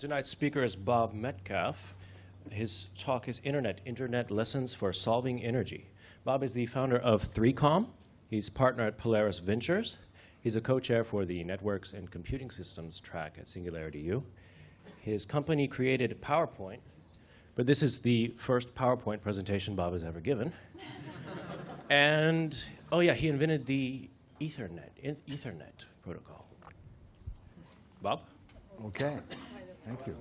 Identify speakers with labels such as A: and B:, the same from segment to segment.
A: Tonight's speaker is Bob Metcalfe. His talk is Internet Lessons for Solving Energy. Bob is the founder of 3Com. He's partner at Polaris Ventures. He's a co-chair for the Networks and Computing Systems track at Singularity U. His company created PowerPoint, but this is the first PowerPoint presentation Bob has ever given. And, oh yeah, he invented the Ethernet protocol. Bob?
B: Okay, thank you.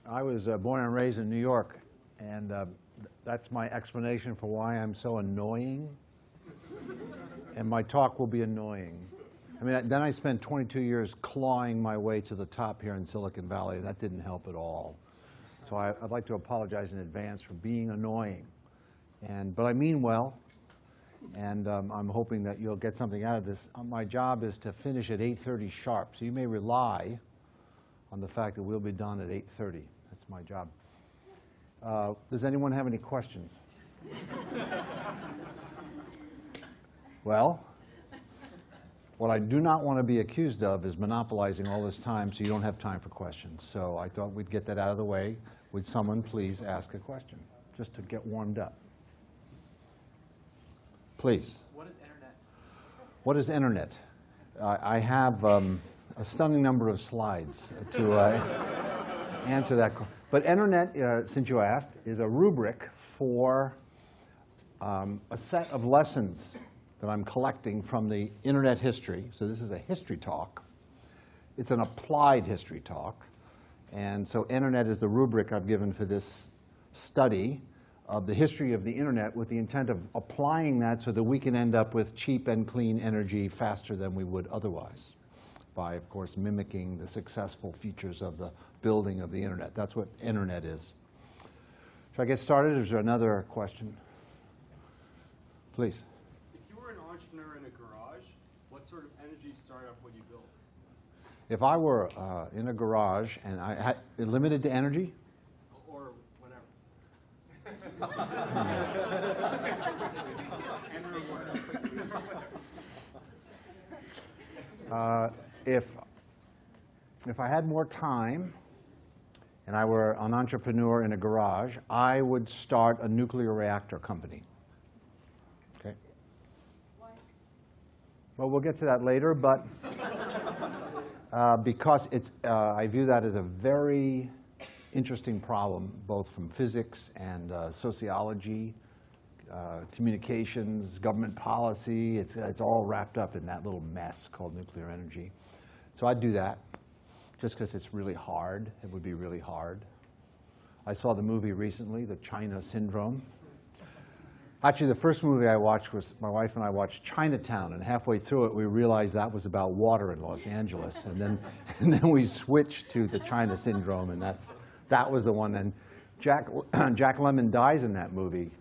B: I was born and raised in New York, and that's my explanation for why I'm so annoying. And my talk will be annoying. I mean, then I spent 22 years clawing my way to the top here in Silicon Valley. That didn't help at all. So I'd like to apologize in advance for being annoying. But I mean well, and I'm hoping that you'll get something out of this. My job is to finish at 8:30 sharp, so you may rely on the fact that we'll be done at 8:30. That's my job. Does anyone have any questions? Well, what I do not want to be accused of is monopolizing all this time so you don't have time for questions. So I thought we'd get that out of the way. Would someone please ask a question, just to get warmed up? Please.
C: What is Internet?
B: What is Internet? I have a stunning number of slides to answer that. But Internet, since you asked, is a rubric for a set of lessons that I'm collecting from the Internet history. So this is a history talk. It's an applied history talk. And so Internet is the rubric I've given for this study of the history of the Internet with the intent of applying that so that we can end up with cheap and clean energy faster than we would otherwise, by, of course, mimicking the successful features of the building of the Internet. That's what Internet is. Should I get started, or is there another question? Please.
C: If you were an entrepreneur in a garage, what sort of energy startup would you build?
B: If I were in a garage and I had limited to energy?
C: Or whatever.
B: If I had more time and I were an entrepreneur in a garage, I would start a nuclear reactor company. Okay.
D: Why?
B: Well, we'll get to that later, but because I view that as a very interesting problem, both from physics and sociology, communications, government policy. It's all wrapped up in that little mess called nuclear energy. So I'd do that, just because it's really hard. It would be really hard. I saw the movie recently, The China Syndrome. Actually, the first movie I watched was, my wife and I watched Chinatown, and halfway through it we realized that was about water in Los Angeles. And then we switched to The China Syndrome, and that was the one. And Jack Lemmon dies in that movie.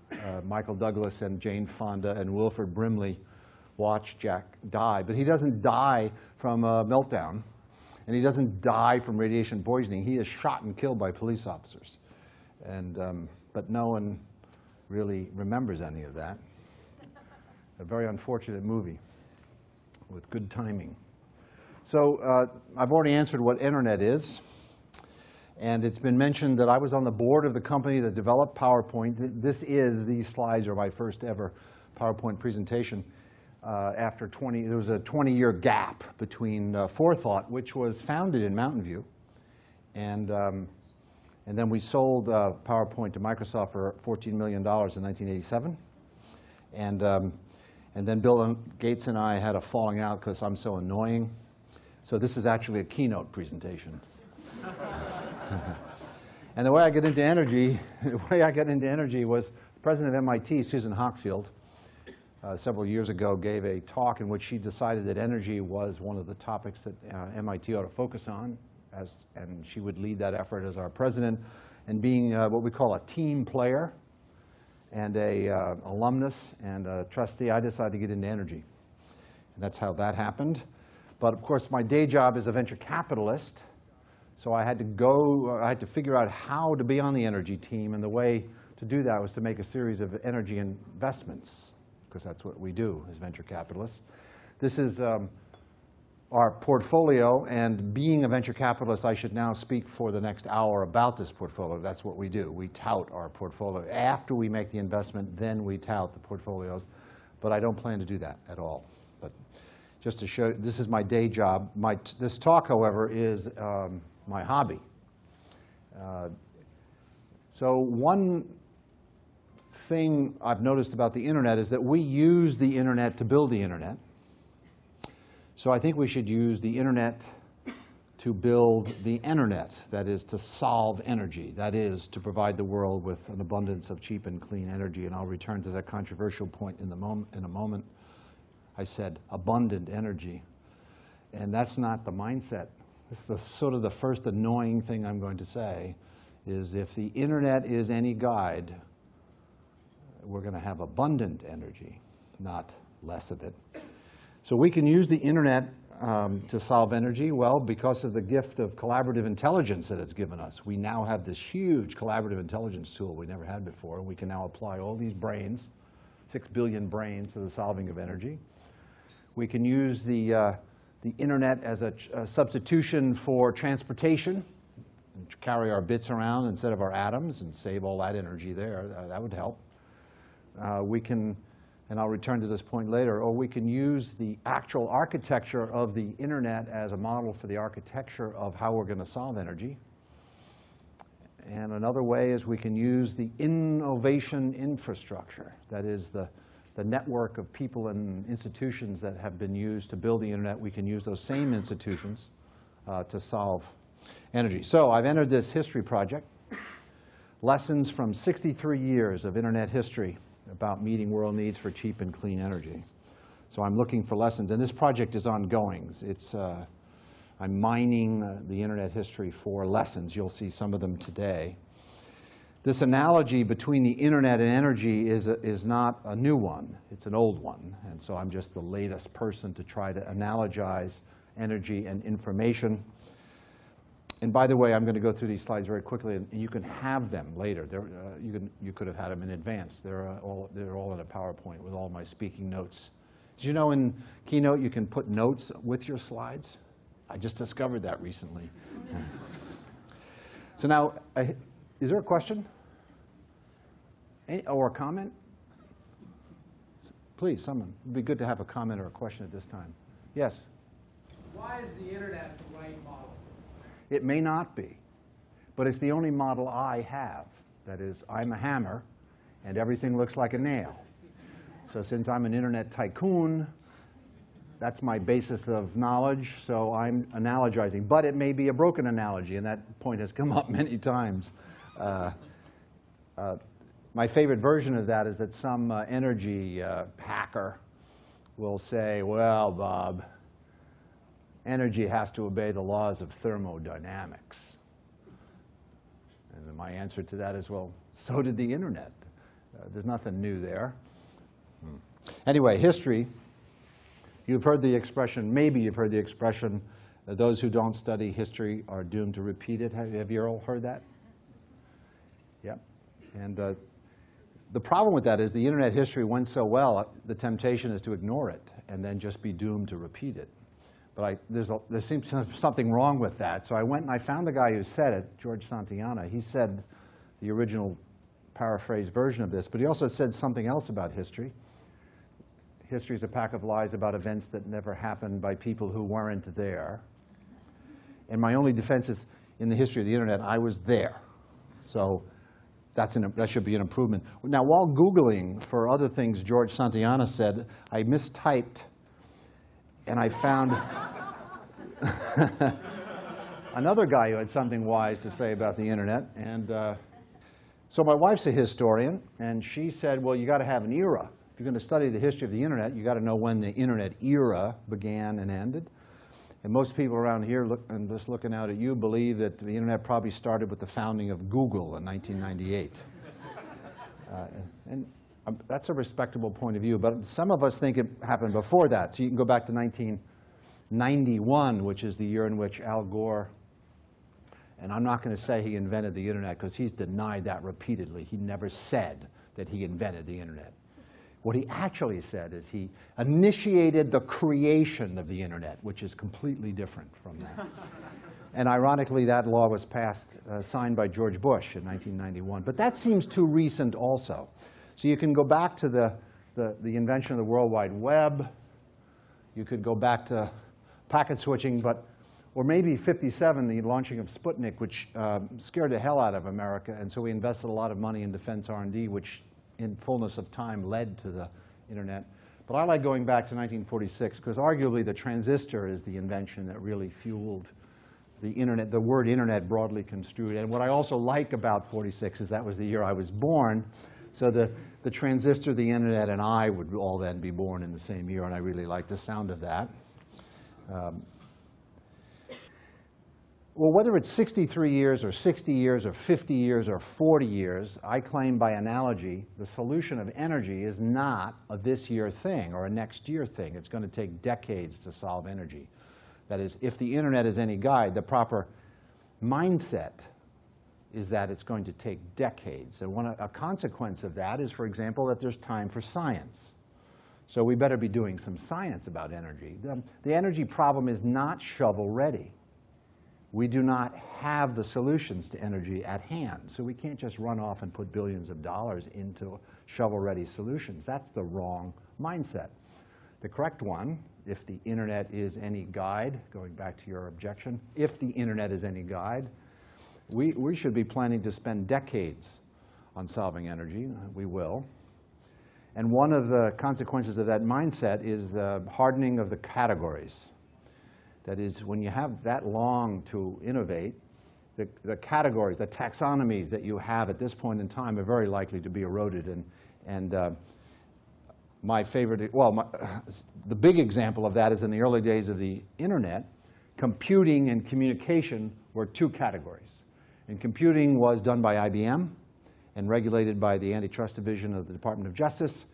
B: Michael Douglas and Jane Fonda and Wilford Brimley watch Jack die. But he doesn't die from a meltdown, and he doesn't die from radiation poisoning. He is shot and killed by police officers. But no one really remembers any of that. A very unfortunate movie with good timing. So I've already answered what Internet is. And it's been mentioned that I was on the board of the company that developed PowerPoint. These slides are my first ever PowerPoint presentation. There was a 20-year gap between Forethought, which was founded in Mountain View, and then we sold PowerPoint to Microsoft for $14 million in 1987. And then Bill Gates and I had a falling out because I'm so annoying. So this is actually a keynote presentation. And the way I get into energy, was the president of MIT, Susan Hockfield, several years ago gave a talk in which she decided that energy was one of the topics that MIT ought to focus on, and she would lead that effort as our president. And being what we call a team player and a alumnus and a trustee, I decided to get into energy. And that's how that happened. But of course, my day job is a venture capitalist. So I had to figure out how to be on the energy team, and the way to do that was to make a series of energy investments, because that's what we do as venture capitalists. This is our portfolio, and being a venture capitalist, I should now speak for the next hour about this portfolio. That's what we do. We tout our portfolio. After we make the investment, then we tout the portfolios. But I don't plan to do that at all. But just to show, this is my day job. This talk, however, is my hobby. So one thing I've noticed about the internet is that we use the internet to build the internet. So I think we should use the internet to build the Enernet, that is, to solve energy, that is, to provide the world with an abundance of cheap and clean energy. And I'll return to that controversial point in a moment. I said abundant energy. And that's not the mindset. It's the sort of the first annoying thing I'm going to say, is if the internet is any guide, we're going to have abundant energy, not less of it. So we can use the internet to solve energy. Well, because of the gift of collaborative intelligence that it's given us, we now have this huge collaborative intelligence tool we never had before. We can now apply all these brains, 6 billion brains, to the solving of energy. We can use the internet as a substitution for transportation, and carry our bits around instead of our atoms and save all that energy there. That would help. We can, and I'll return to this point later, or we can use the actual architecture of the internet as a model for the architecture of how we're going to solve energy. And another way is we can use the innovation infrastructure, that is the network of people and institutions that have been used to build the internet. We can use those same institutions to solve energy. So I've entered this history project, lessons from 63 years of internet history about meeting world needs for cheap and clean energy. So I'm looking for lessons, and this project is ongoing. I'm mining the internet history for lessons. You'll see some of them today. This analogy between the internet and energy is not a new one. It's an old one, and so I'm just the latest person to try to analogize energy and information. And by the way, I'm going to go through these slides very quickly, and you can have them later. You could have had them in advance. They're all in a PowerPoint with all my speaking notes. Did you know in Keynote you can put notes with your slides? I just discovered that recently. So now, is there a question? Or a comment? Please, someone. It would be good to have a comment or a question at this time. Yes?
D: Why is the internet the right model?
B: It may not be, but it's the only model I have. That is, I'm a hammer, and everything looks like a nail. So since I'm an internet tycoon, that's my basis of knowledge, so I'm analogizing. But it may be a broken analogy, and that point has come up many times. My favorite version of that is that some energy hacker will say, well, Bob, energy has to obey the laws of thermodynamics. And then my answer to that is, well, so did the internet. There's nothing new there. Anyway, history. You've heard the expression, maybe you've heard the expression, those who don't study history are doomed to repeat it. Have you all heard that? Yeah. And the problem with that is the internet history went so well, the temptation is to ignore it and then just be doomed to repeat it. But there seems something wrong with that. So I went and I found the guy who said it, George Santayana. He said the original paraphrased version of this, but he also said something else about history. History is a pack of lies about events that never happened by people who weren't there. And my only defense is, in the history of the internet, I was there. So that should be an improvement. Now, while Googling for other things George Santayana said, I mistyped, and I found another guy who had something wise to say about the internet. And so my wife's a historian, and she said, well, you got to have an era. If you're going to study the history of the internet, you got to know when the internet era began and ended. And most people around here, and just looking out at you, believe that the internet probably started with the founding of Google in 1998. And that's a respectable point of view, but some of us think it happened before that. So you can go back to 1991, which is the year in which Al Gore, and I'm not going to say he invented the internet because he's denied that repeatedly. He never said that he invented the internet. What he actually said is he initiated the creation of the internet, which is completely different from that. And ironically, that law was passed, signed by George Bush in 1991. But that seems too recent also. So you can go back to the invention of the World Wide Web. You could go back to packet switching, or maybe 57, the launching of Sputnik, which scared the hell out of America. And so we invested a lot of money in defense R&D, which in fullness of time led to the internet. But I like going back to 1946, because arguably the transistor is the invention that really fueled the internet, the word internet broadly construed. And what I also like about 46 is that was the year I was born. So the transistor, the internet, and I would all then be born in the same year, and I really like the sound of that. Well, whether it's 63 years or 60 years or 50 years or 40 years, I claim by analogy the solution of energy is not a this year thing or a next year thing. It's going to take decades to solve energy. That is, if the internet is any guide, the proper mindset is that it's going to take decades. And a consequence of that is, for example, that there's time for science. So we better be doing some science about energy. The energy problem is not shovel-ready. We do not have the solutions to energy at hand. So we can't just run off and put billions of dollars into shovel-ready solutions. That's the wrong mindset. The correct one, if the internet is any guide, going back to your objection, if the internet is any guide, we should be planning to spend decades on solving energy. We will. And one of the consequences of that mindset is the hardening of the categories. That is, when you have that long to innovate, the categories, the taxonomies that you have at this point in time are very likely to be eroded. And my favorite, the big example of that is in the early days of the internet, computing and communication were two categories. And computing was done by IBM and regulated by the Antitrust Division of the Department of Justice.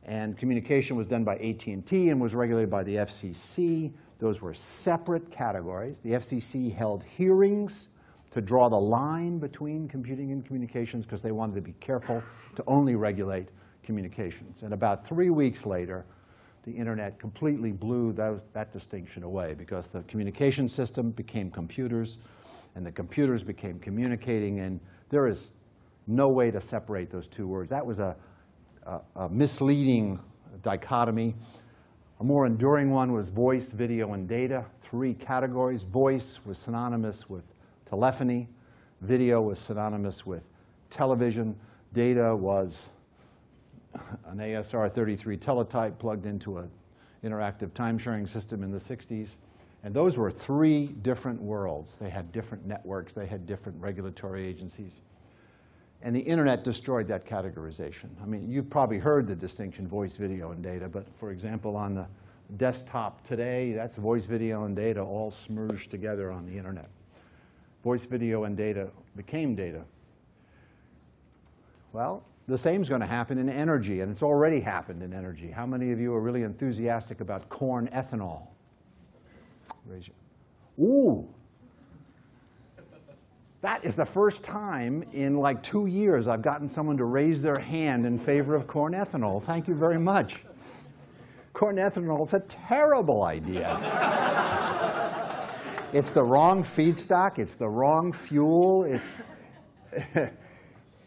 B: And communication was done by AT&T and was regulated by the FCC. Those were separate categories. The FCC held hearings to draw the line between computing and communications because they wanted to be careful to only regulate communications. And about 3 weeks later, the internet completely blew that distinction away because the communication system became computers, and the computers became communicating, and there is no way to separate those two words. That was a misleading dichotomy. A more enduring one was voice, video, and data. 3 categories. Voice was synonymous with telephony. Video was synonymous with television. Data was an ASR-33 teletype plugged into an interactive time-sharing system in the 60s. And those were 3 different worlds. They had different networks. They had different regulatory agencies. And the internet destroyed that categorization. I mean, you've probably heard the distinction voice, video, and data. But for example, on the desktop today, that's voice, video, and data all smerged together on the internet. Voice, video, and data became data. Well, the same is going to happen in energy, and it's already happened in energy. How many of you are really enthusiastic about corn ethanol? Raise your... Ooh! That is the first time in like 2 years I've gotten someone to raise their hand in favor of corn ethanol. Thank you very much. Corn ethanol is a terrible idea. It's the wrong feedstock. It's the wrong fuel.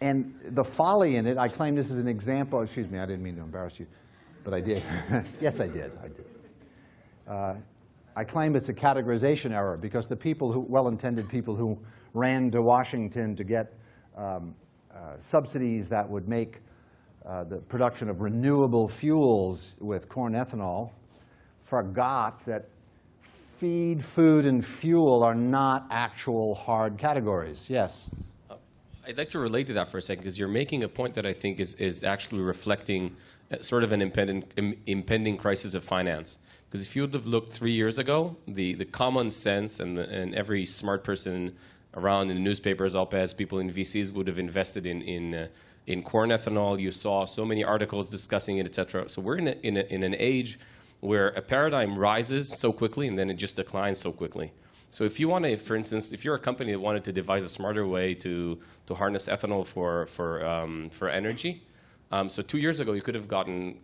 B: And the folly in it, I claim this is an example. Excuse me, I didn't mean to embarrass you, but I did. Yes, I did. I claim it's a categorization error because the people who, well-intended people who ran to Washington to get subsidies that would make the production of renewable fuels with corn ethanol forgot that feed, food, and fuel are not actual hard categories. Yes?
E: I'd like to relate to that for a second because you're making a point that I think is actually reflecting sort of an impending crisis of finance. Because if you would have looked 3 years ago, the common sense and every smart person around in the newspapers, op-eds, people in VCs would have invested in corn ethanol. You saw so many articles discussing it, et cetera. So we're in an age where a paradigm rises so quickly and then it just declines so quickly. So if you want to, for instance, if you're a company that wanted to devise a smarter way to harness ethanol for energy, So 2 years ago, you could have gotten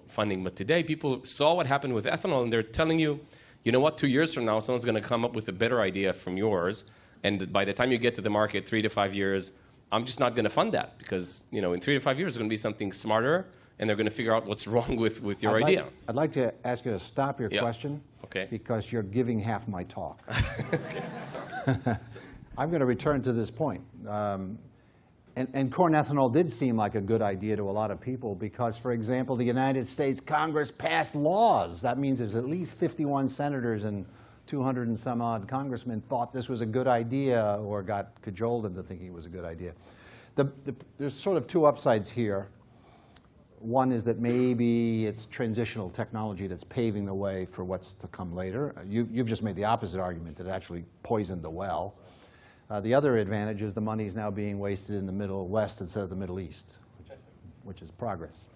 E: funding. But today, people saw what happened with ethanol, and they're telling you, you know what, 2 years from now, someone's going to come up with a better idea from yours. And by the time you get to the market, 3 to 5 years, I'm just not going to fund that because in 3 to 5 years, there's going to be something smarter, and they're going to figure out what's wrong with your idea.
B: I'd like to ask you to stop your question,
E: okay,
B: because you're giving half my talk.
E: Okay.
B: I'm going to return to this point. And corn ethanol did seem like a good idea to a lot of people because, for example, the United States Congress passed laws. That means there's at least 51 senators and 200 and some odd congressmen thought this was a good idea or got cajoled into thinking it was a good idea. There's sort of two upsides here. One is that maybe it's transitional technology that's paving the way for what's to come later. You've just made the opposite argument, that it actually poisoned the well. The other advantage is the money is now being wasted in the Middle West instead of the Middle East, which is progress.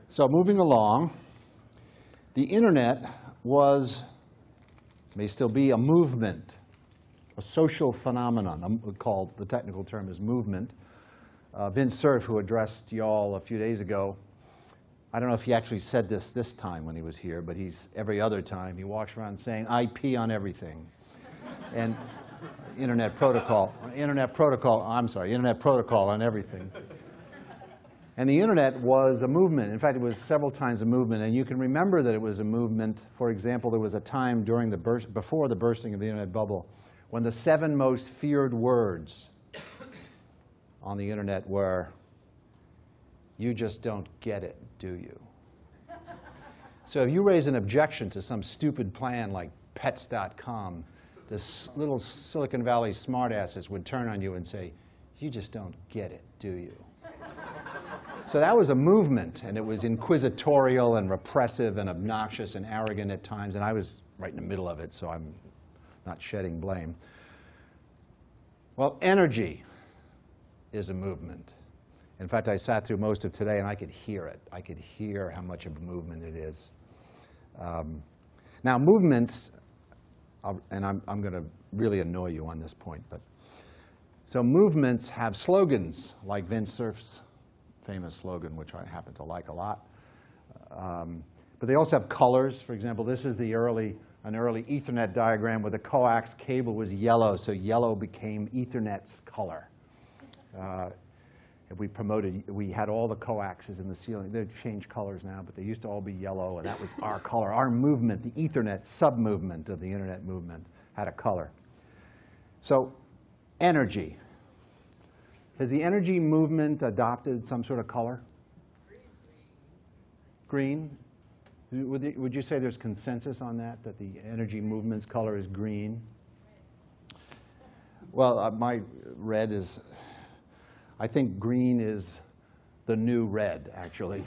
B: So moving along, the Internet may still be a movement, a social phenomenon, called, the technical term is movement. Vince Cerf, who addressed y'all a few days ago, I don't know if he actually said this time when he was here, but every other time he walks around saying IP on everything. And internet protocol on everything. And the Internet was a movement. In fact, it was several times a movement. And you can remember that it was a movement. For example, there was a time before the bursting of the Internet bubble when the 7 most feared words on the Internet were, "You just don't get it, do you?" So if you raise an objection to some stupid plan like pets.com, this little Silicon Valley smartasses would turn on you and say, "You just don't get it, do you?" So that was a movement, and it was inquisitorial and repressive and obnoxious and arrogant at times, and I was right in the middle of it, so I'm not shedding blame. Well, energy is a movement. In fact, I sat through most of today, and I could hear it. I could hear how much of a movement it is. Now, movements, and I'm going to really annoy you on this point, so movements have slogans, like Vince Cerf's famous slogan, which I happen to like a lot. But they also have colors. For example, this is an early Ethernet diagram where the coax cable was yellow, so yellow became Ethernet's color. We had all the coaxes in the ceiling. They've changed colors now, but they used to all be yellow, and that was our color. Our movement, the Ethernet sub-movement of the Internet movement, had a color. So energy. Has the energy movement adopted some sort of color? Green? Would you say there's consensus on that the energy movement's color is green? Well, my red is, I think green is the new red, actually.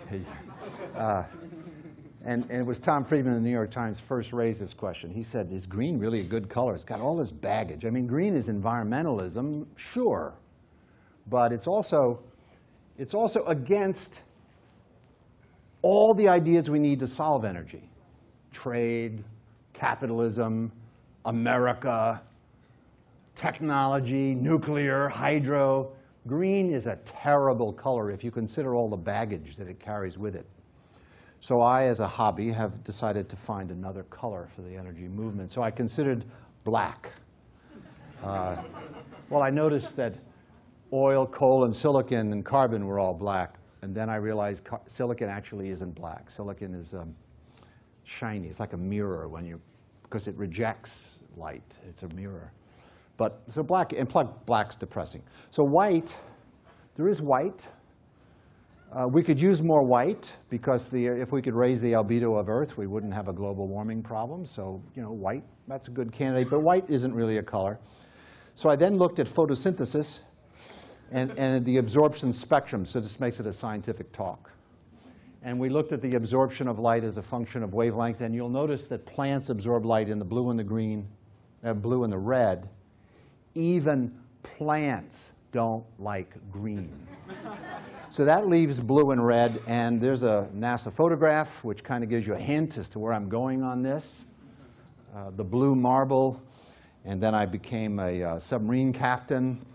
B: And it was Tom Friedman in the New York Times first raised this question. He said, is green really a good color? It's got all this baggage. I mean, green is environmentalism, sure. But it's also against all the ideas we need to solve energy. Trade, capitalism, America, technology, nuclear, hydro. Green is a terrible color if you consider all the baggage that it carries with it. So I, as a hobby, have decided to find another color for the energy movement. So I considered black. Well, I noticed that oil, coal, and silicon and carbon were all black. And then I realized silicon actually isn't black. Silicon is shiny. It's like a mirror because it rejects light. It's a mirror. But so black, and black's depressing. So white, there is white. We could use more white because if we could raise the albedo of Earth, we wouldn't have a global warming problem. So white, that's a good candidate. But white isn't really a color. So I then looked at photosynthesis and the absorption spectrum. So this makes it a scientific talk. And we looked at the absorption of light as a function of wavelength. And you'll notice that plants absorb light in the blue and the green, blue and the red. Even plants don't like green. So that leaves blue and red. And there's a NASA photograph, which kind of gives you a hint as to where I'm going on this. The blue marble. And then I became a submarine captain.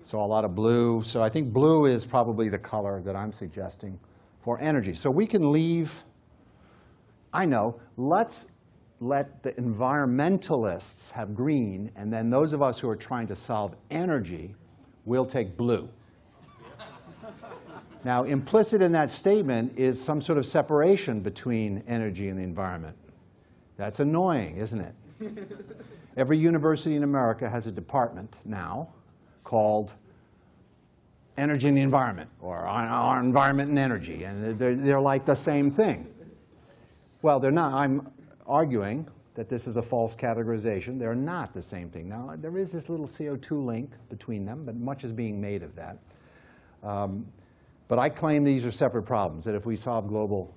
B: So a lot of blue. So I think blue is probably the color that I'm suggesting for energy. So we can leave, I know, let's let the environmentalists have green, and then those of us who are trying to solve energy will take blue. Now, implicit in that statement is some sort of separation between energy and the environment. That's annoying, isn't it? Every university in America has a department now called Energy and the Environment, or our Environment and Energy, and they're like the same thing. Well, they're not. I'm arguing that this is a false categorization. They're not the same thing. Now, there is this little CO2 link between them, but much is being made of that. But I claim these are separate problems, that if we solve global,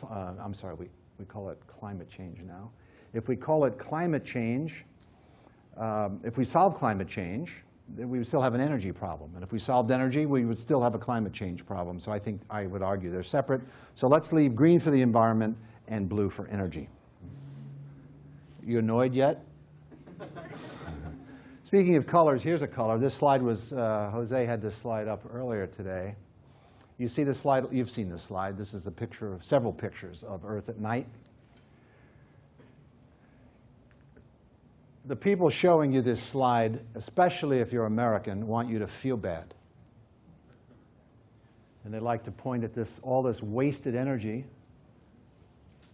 B: I'm sorry, we call it climate change now. If we call it climate change, if we solve climate change, then we would still have an energy problem. And if we solved energy, we would still have a climate change problem. So I think I would argue they're separate. So let's leave green for the environment and blue for energy. You annoyed yet? Speaking of colors, here's a color. This slide was, Jose had this slide up earlier today. You see this slide? You've seen this slide. This is a picture of several pictures of Earth at night. The people showing you this slide, especially if you're American, want you to feel bad. And they like to point at this, all this wasted energy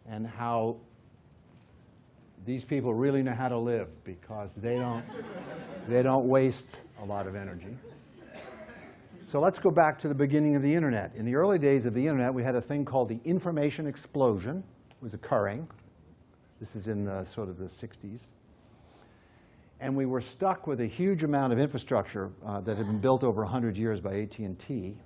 B: and how these people really know how to live because they don't waste a lot of energy. So let's go back to the beginning of the internet. In the early days of the internet, we had a thing called the information explosion. It was occurring. This is in the sort of the 60s. And we were stuck with a huge amount of infrastructure that had been built over 100 years by AT&T.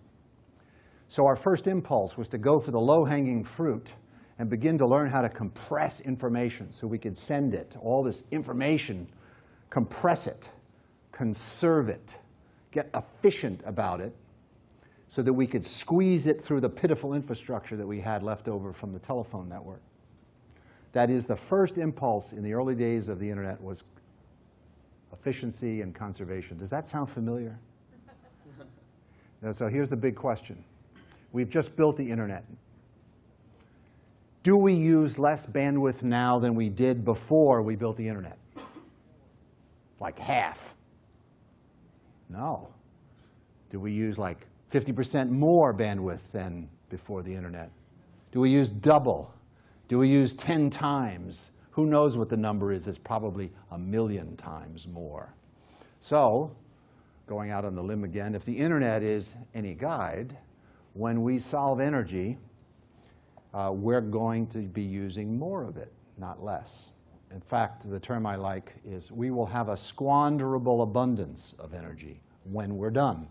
B: So our first impulse was to go for the low-hanging fruit and begin to learn how to compress information so we could send it, all this information, compress it, conserve it, get efficient about it so that we could squeeze it through the pitiful infrastructure that we had left over from the telephone network. That is, the first impulse in the early days of the internet was efficiency and conservation. Does that sound familiar? Now, so here's the big question. We've just built the internet. Do we use less bandwidth now than we did before we built the internet? Like half. No. Do we use like 50% more bandwidth than before the internet? Do we use double? Do we use 10 times? Who knows what the number is? It's probably 1,000,000 times more. So, going out on the limb again, if the internet is any guide, when we solve energy, we're going to be using more of it, not less. In fact, the term I like is we will have a squanderable abundance of energy when we're done.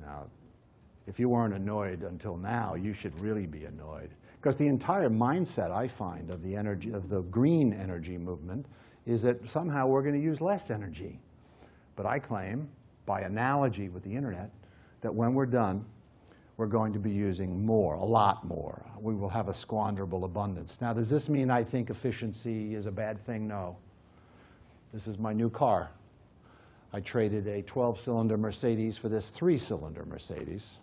B: Now, if you weren't annoyed until now, you should really be annoyed. Because the entire mindset, I find, of the energy, of the green energy movement is that somehow we're going to use less energy. But I claim, by analogy with the internet, that when we're done, we're going to be using more, a lot more. We will have a squanderable abundance. Now, does this mean I think efficiency is a bad thing? No. This is my new car. I traded a 12-cylinder Mercedes for this 3-cylinder Mercedes.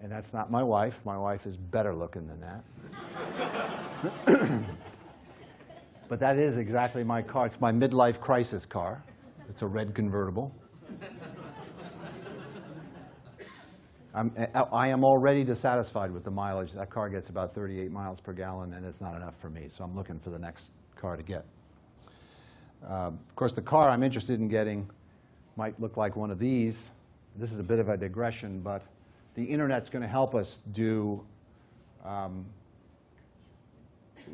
B: And that's not my wife. My wife is better looking than that. But that is exactly my car. It's my midlife crisis car. It's a red convertible. I am already dissatisfied with the mileage. That car gets about 38 miles per gallon, and it's not enough for me. So I'm looking for the next car to get. Of course, the car I'm interested in getting might look like one of these. This is a bit of a digression, but the internet's going to help us do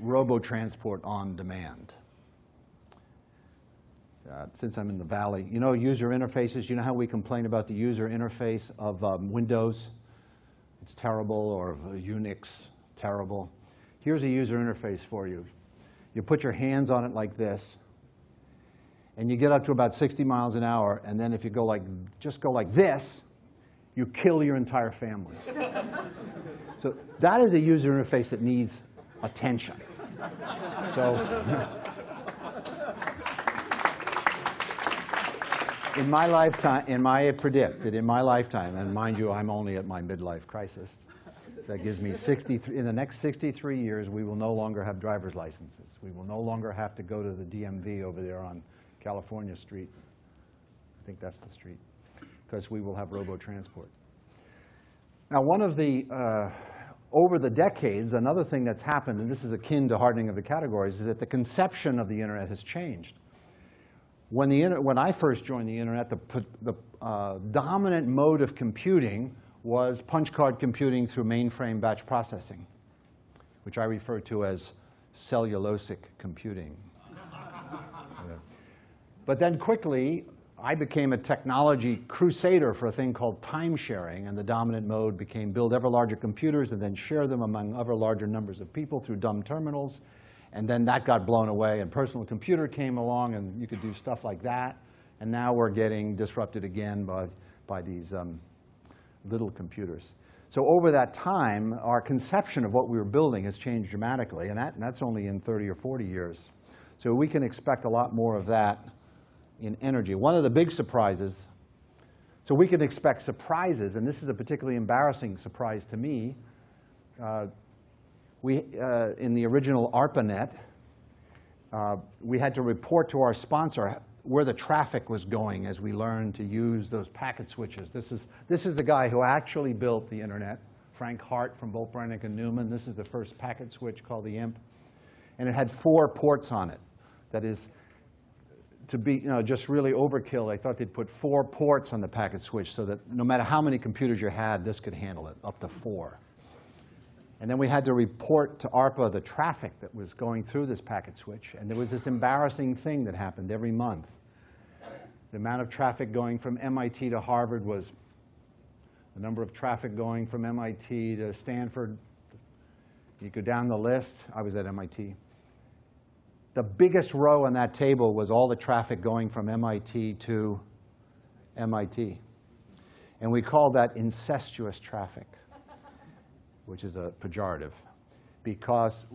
B: robo-transport on demand. Since I'm in the Valley, you know user interfaces, you know how we complain about the user interface of Windows? It's terrible, or Unix, terrible. Here's a user interface for you. You put your hands on it like this, and you get up to about 60 miles an hour, and then if you go like, just go like this, you kill your entire family. So that is a user interface that needs attention. So In my lifetime, in my lifetime, and mind you, I'm only at my midlife crisis. So that gives me 63, in the next 63 years, we will no longer have driver's licenses. We will no longer have to go to the DMV over there on California Street. I think that's the street, because we will have robo-transport. Now, one of the, over the decades, another thing that's happened, and this is akin to hardening of the categories, is that the conception of the internet has changed. When I first joined the internet, the dominant mode of computing was punch card computing through mainframe batch processing, which I refer to as cellulosic computing. But then quickly, I became a technology crusader for a thing called time sharing, and the dominant mode became build ever larger computers and then share them among ever larger numbers of people through dumb terminals. And then that got blown away, and personal computer came along, and you could do stuff like that. And now we're getting disrupted again by these little computers. So over that time, our conception of what we were building has changed dramatically, and that's only in 30 or 40 years. So we can expect a lot more of that in energy. One of the big surprises, so we can expect surprises, and this is a particularly embarrassing surprise to me. In the original ARPANET, we had to report to our sponsor where the traffic was going as we learned to use those packet switches. This is the guy who actually built the internet, Frank Hart from Bolt, Beranek and Newman. This is the first packet switch called the IMP. And it had 4 ports on it. That is, to be just really overkill, they thought they'd put 4 ports on the packet switch so that no matter how many computers you had, this could handle it, up to 4. And then we had to report to ARPA the traffic that was going through this packet switch. And there was this embarrassing thing that happened every month. The amount of traffic going from MIT to Harvard was the number of traffic going from MIT to Stanford. You go down the list. I was at MIT. The biggest row on that table was all the traffic going from MIT to MIT. And we called that incestuous traffic, which is a pejorative, because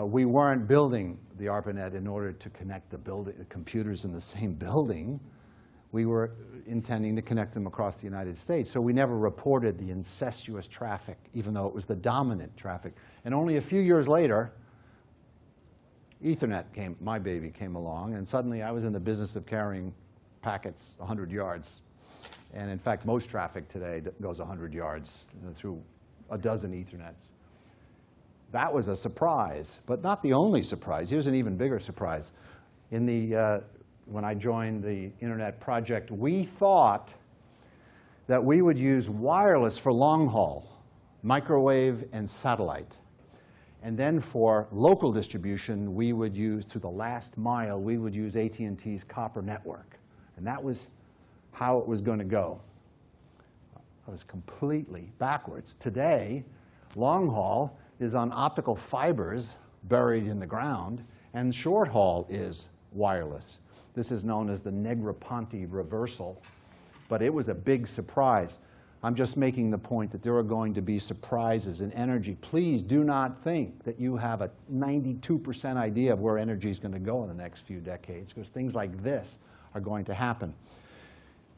B: we weren't building the ARPANET in order to connect the computers in the same building. We were intending to connect them across the United States. So we never reported the incestuous traffic, even though it was the dominant traffic. And only a few years later, Ethernet my baby came along, and suddenly I was in the business of carrying packets 100 yards. And in fact, most traffic today goes 100 yards through a dozen Ethernets. That was a surprise, but not the only surprise. Here's an even bigger surprise. When I joined the Internet project, we thought that we would use wireless for long haul, microwave and satellite. And then for local distribution, we would use, to the last mile, we would use AT&T's copper network. And that was how it was going to go. I was completely backwards. Today, long haul is on optical fibers buried in the ground, and short haul is wireless. This is known as the Negroponte reversal, but it was a big surprise. I'm just making the point that there are going to be surprises in energy. Please do not think that you have a 92% idea of where energy is going to go in the next few decades, because things like this are going to happen.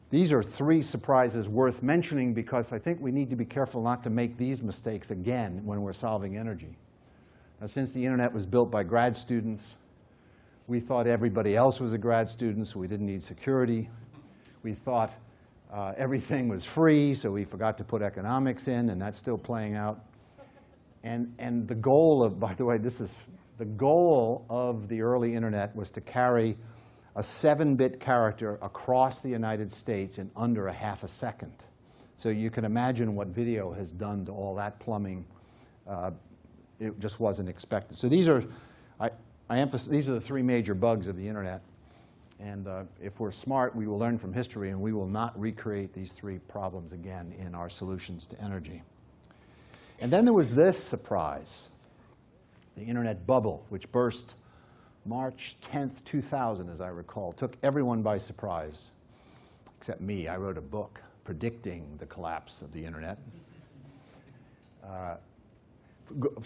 B: These are 3 surprises worth mentioning, because I think we need to be careful not to make these mistakes again when we're solving energy. Now, since the internet was built by grad students, we thought everybody else was a grad student, so we didn't need security. We thought everything was free, so we forgot to put economics in, and that's still playing out. And the goal of, by the way, the goal of the early internet was to carry a 7-bit character across the United States in under a half a second. So you can imagine what video has done to all that plumbing. It just wasn't expected. So these are, these are the 3 major bugs of the internet. And if we're smart, we will learn from history, and we will not recreate these 3 problems again in our solutions to energy. And then there was this surprise, the internet bubble, which burst March 10th, 2000, as I recall. Took everyone by surprise, except me. I wrote a book predicting the collapse of the internet.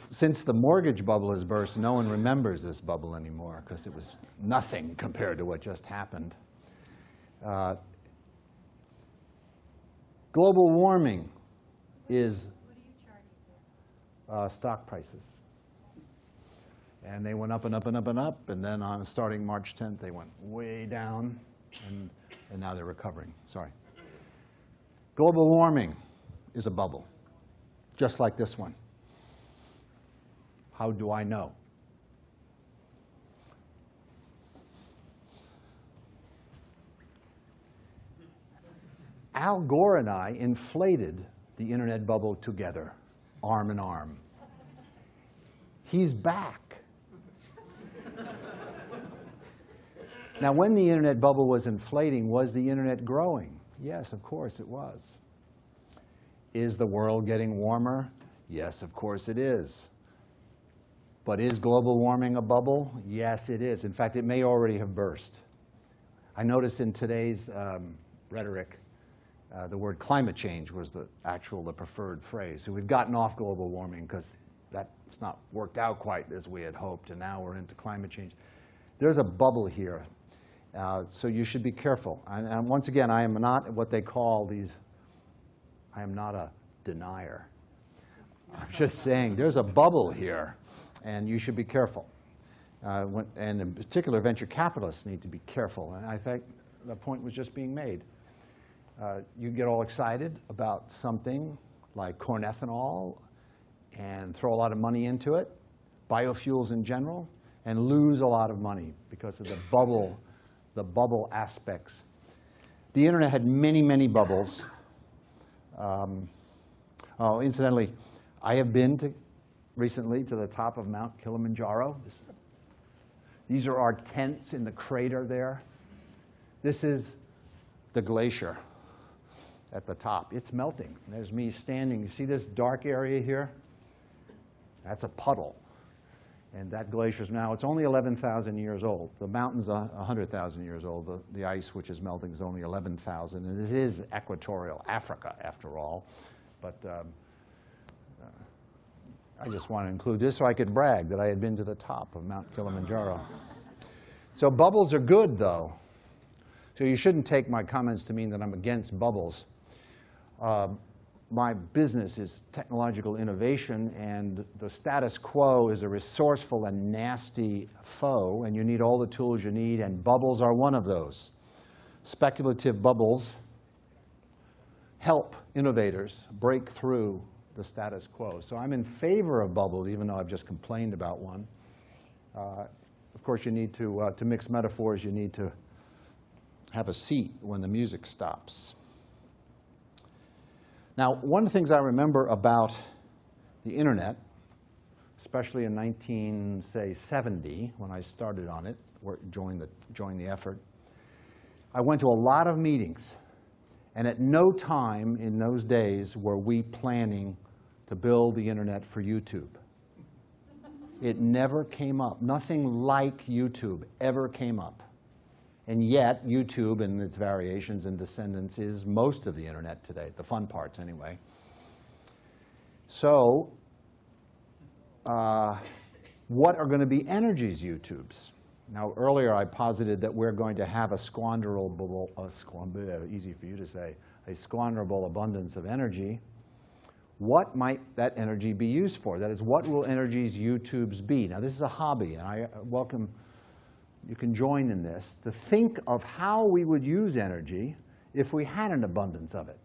B: Since the mortgage bubble has burst, no one remembers this bubble anymore, because it was nothing compared to what just happened. Global warming is stock prices. And they went up and up and up and up, and then on starting March 10th, they went way down, and now they're recovering. Sorry. Global warming is a bubble, just like this one. How do I know? Al Gore and I inflated the internet bubble together, arm in arm. He's back. Now, when the internet bubble was inflating, was the internet growing? Yes, of course it was. Is the world getting warmer? Yes, of course it is. But is global warming a bubble? Yes, it is. In fact, it may already have burst. I noticed in today's rhetoric, the word climate change was the preferred phrase. So we've gotten off global warming because that's not worked out quite as we had hoped, and now we're into climate change. There's a bubble here, so you should be careful. And once again, I am not what they call these, I am not a denier. I'm just saying there's a bubble here, and you should be careful. And in particular, venture capitalists need to be careful. And I think the point was just being made. You get all excited about something like corn ethanol and throw a lot of money into it, biofuels in general, and lose a lot of money because of the bubble aspects. The internet had many, many bubbles. Incidentally, I have been recently to the top of Mount Kilimanjaro. These are our tents in the crater there. This is the glacier at the top. It's melting. There's me standing. You see this dark area here? That's a puddle. And that glacier's now, it's only 11,000 years old. The mountain's 100,000 years old. The ice, which is melting, is only 11,000. And this is equatorial Africa, after all. But I just want to include this so I could brag that I had been to the top of Mount Kilimanjaro. So bubbles are good, though. So you shouldn't take my comments to mean that I'm against bubbles. My business is technological innovation, and the status quo is a resourceful and nasty foe, and you need all the tools you need, and bubbles are one of those. Speculative bubbles help innovators break through the status quo. So I'm in favor of bubbles, even though I've just complained about one. Of course, you need to mix metaphors, you need to have a seat when the music stops. Now, one of the things I remember about the internet, especially in 1970, when I started on it, or joined the effort, I went to a lot of meetings, and at no time in those days were we planning to build the internet for YouTube. It never came up. Nothing like YouTube ever came up. And yet, YouTube and its variations and descendants is most of the internet today, the fun parts anyway. So, what are going to be energy's YouTubes? Now, earlier I posited that we're going to have a squanderable, easy for you to say, a squanderable abundance of energy. What might that energy be used for? That is, what will energy's YouTubes be? Now, this is a hobby, and I welcome you can join in this, to think of how we would use energy if we had an abundance of it,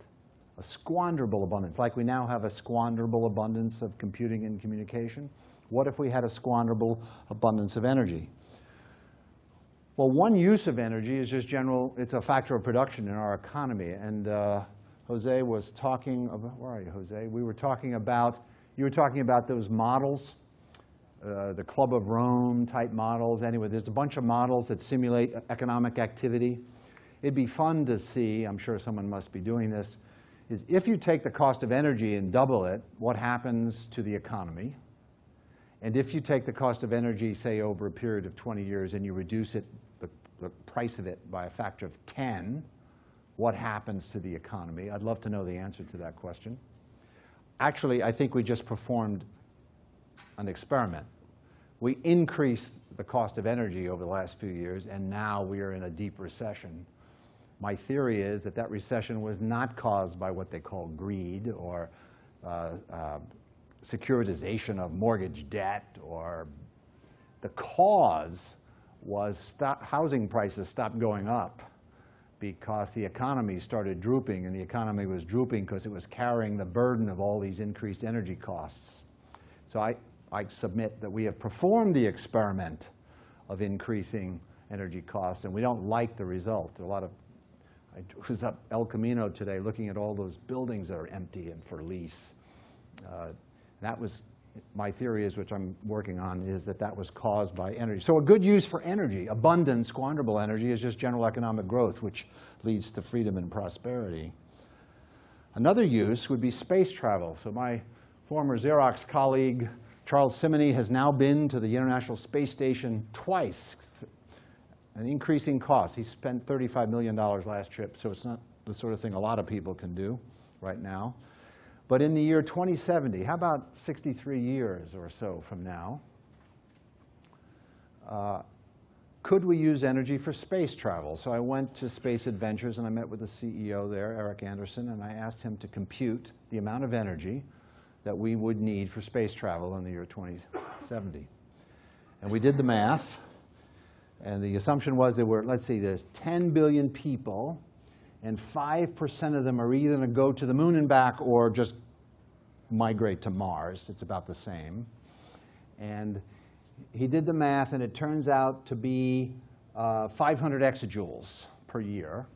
B: a squanderable abundance, like we now have a squanderable abundance of computing and communication. What if we had a squanderable abundance of energy? Well, one use of energy is just general, it's a factor of production in our economy. And Jose was talking about, where are you, Jose? We were talking about, you were talking about those models, the Club of Rome type models. Anyway, there's a bunch of models that simulate economic activity. It'd be fun to see, I'm sure someone must be doing this, is if you take the cost of energy and double it, what happens to the economy? And if you take the cost of energy, say, over a period of 20 years and you reduce it, the price of it by a factor of 10, what happens to the economy? I'd love to know the answer to that question. Actually, I think we just performed an experiment. We increased the cost of energy over the last few years, and now we are in a deep recession. My theory is that that recession was not caused by what they call greed or securitization of mortgage debt, or the cause was housing prices stopped going up because the economy started drooping, and the economy was drooping because it was carrying the burden of all these increased energy costs. So I submit that we have performed the experiment of increasing energy costs, and we don't like the result. There are a lot of, I was up El Camino today looking at all those buildings that are empty and for lease. That was, my theory is, which I'm working on, is that that was caused by energy. So a good use for energy, abundant, squanderable energy, is just general economic growth, which leads to freedom and prosperity. Another use would be space travel. So my former Xerox colleague, Charles Simonyi, has now been to the International Space Station twice, an increasing cost. He spent $35 million last trip, so it's not the sort of thing a lot of people can do right now. But in the year 2070, how about 63 years or so from now, could we use energy for space travel? So I went to Space Adventures and I met with the CEO there, Eric Anderson, and I asked him to compute the amount of energy that we would need for space travel in the year 2070. And we did the math, and the assumption was there were, let's see, there's 10 billion people, and 5% of them are either going to go to the moon and back or just migrate to Mars. It's about the same. And he did the math, and it turns out to be 500 exajoules per year,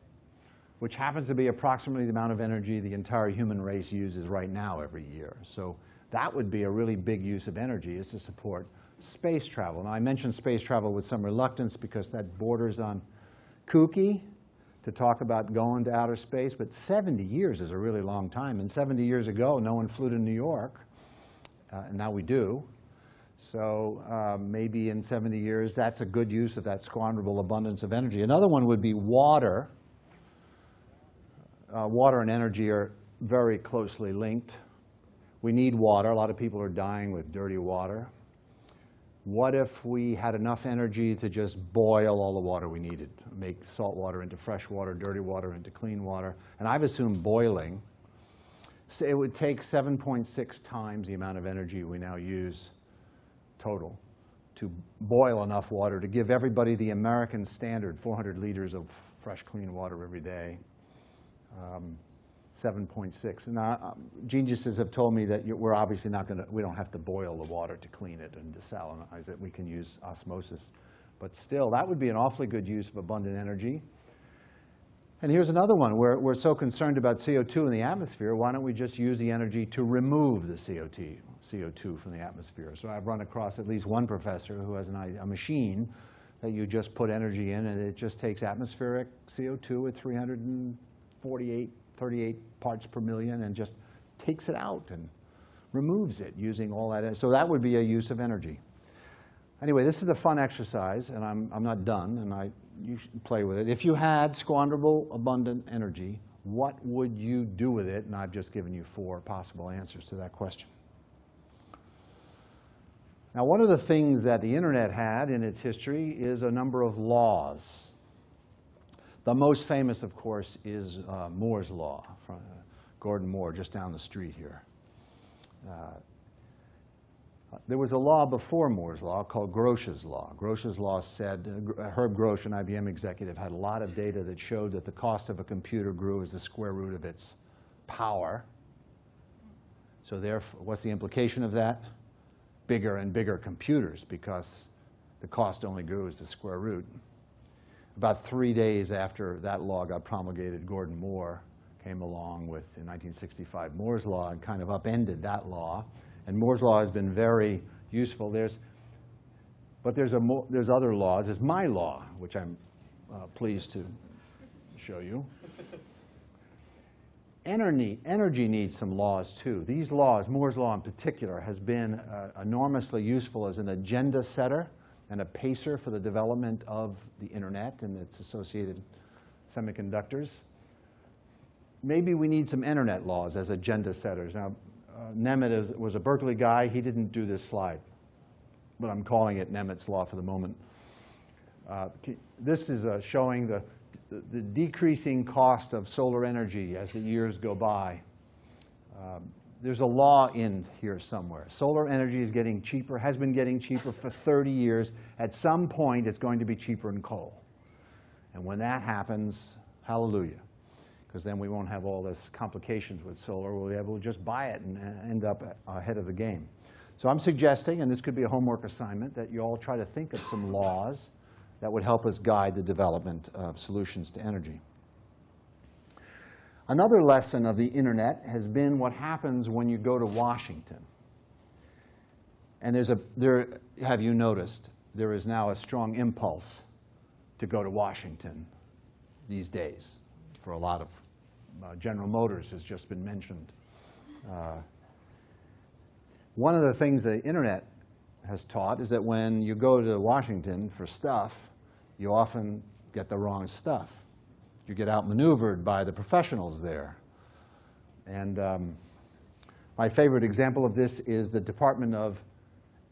B: which happens to be approximately the amount of energy the entire human race uses right now every year. So that would be a really big use of energy, is to support space travel. Now, I mentioned space travel with some reluctance because that borders on kooky to talk about going to outer space, but 70 years is a really long time. And 70 years ago, no one flew to New York, and now we do. So maybe in 70 years, that's a good use of that squanderable abundance of energy. Another one would be water. Water and energy are very closely linked. We need water. A lot of people are dying with dirty water. What if we had enough energy to just boil all the water we needed, make salt water into fresh water, dirty water into clean water? And I've assumed boiling. So it would take 7.6 times the amount of energy we now use total to boil enough water to give everybody the American standard, 400 liters of fresh, clean water every day. 7.6. Now, geniuses have told me that we're obviously not going to, we don't have to boil the water to clean it and desalinize it. We can use osmosis. But still, that would be an awfully good use of abundant energy. And here's another one. We're so concerned about CO2 in the atmosphere, why don't we just use the energy to remove the CO2 from the atmosphere? So I've run across at least one professor who has a machine that you just put energy in, and it just takes atmospheric CO2 at 38 parts per million and just takes it out and removes it using all that. So that would be a use of energy. Anyway, this is a fun exercise, and I'm not done, and you should play with it. If you had squanderable, abundant energy, what would you do with it? And I've just given you 4 possible answers to that question. Now, one of the things that the Internet had in its history is a number of laws. The most famous, of course, is Moore's Law, from Gordon Moore, just down the street here. There was a law before Moore's Law called Grosh's Law. Grosh's Law said, Herb Grosh, an IBM executive, had a lot of data that showed that the cost of a computer grew as the square root of its power. So therefore, what's the implication of that? Bigger and bigger computers, because the cost only grew as the square root. About 3 days after that law got promulgated, Gordon Moore came along with, in 1965, Moore's Law, and kind of upended that law. And Moore's Law has been very useful. There's other laws. There's my law, which I'm pleased to show you. Energy needs some laws, too. These laws, Moore's Law in particular, has been enormously useful as an agenda setter and a pacer for the development of the Internet and its associated semiconductors. Maybe we need some Internet laws as agenda setters. Now, Nemet was a Berkeley guy. He didn't do this slide, but I'm calling it Nemet's Law for the moment. This is showing the decreasing cost of solar energy as the years go by. There's a law in here somewhere. Solar energy is getting cheaper, has been getting cheaper for 30 years. At some point, it's going to be cheaper than coal. And when that happens, hallelujah, because then we won't have all this complications with solar. We'll be able to just buy it and end up ahead of the game. So I'm suggesting, and this could be a homework assignment, that you all try to think of some laws that would help us guide the development of solutions to energy. Another lesson of the internet has been what happens when you go to Washington. And have you noticed, there is now a strong impulse to go to Washington these days. For a lot of General Motors has just been mentioned. One of the things the internet has taught is that when you go to Washington for stuff, you often get the wrong stuff. You get outmaneuvered by the professionals there. And my favorite example of this is the Department of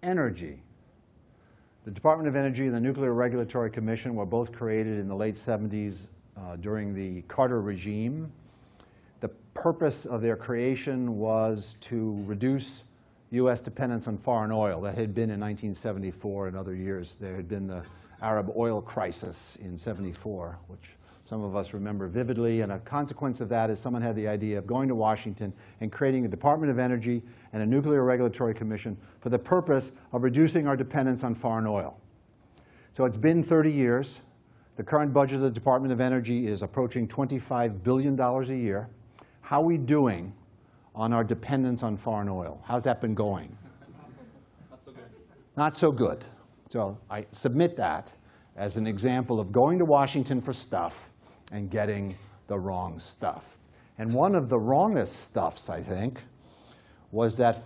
B: Energy. The Department of Energy and the Nuclear Regulatory Commission were both created in the late 70s during the Carter regime. The purpose of their creation was to reduce U.S. dependence on foreign oil. That had been in 1974 and other years. There had been the Arab oil crisis in '74, which some of us remember vividly, and a consequence of that is someone had the idea of going to Washington and creating a Department of Energy and a Nuclear Regulatory Commission for the purpose of reducing our dependence on foreign oil. So it's been 30 years. The current budget of the Department of Energy is approaching $25 billion a year. How are we doing on our dependence on foreign oil? How's that been going?
C: Not so good.
B: Not so good. So I submit that as an example of going to Washington for stuff and getting the wrong stuff. And one of the wrongest stuffs, I think, was that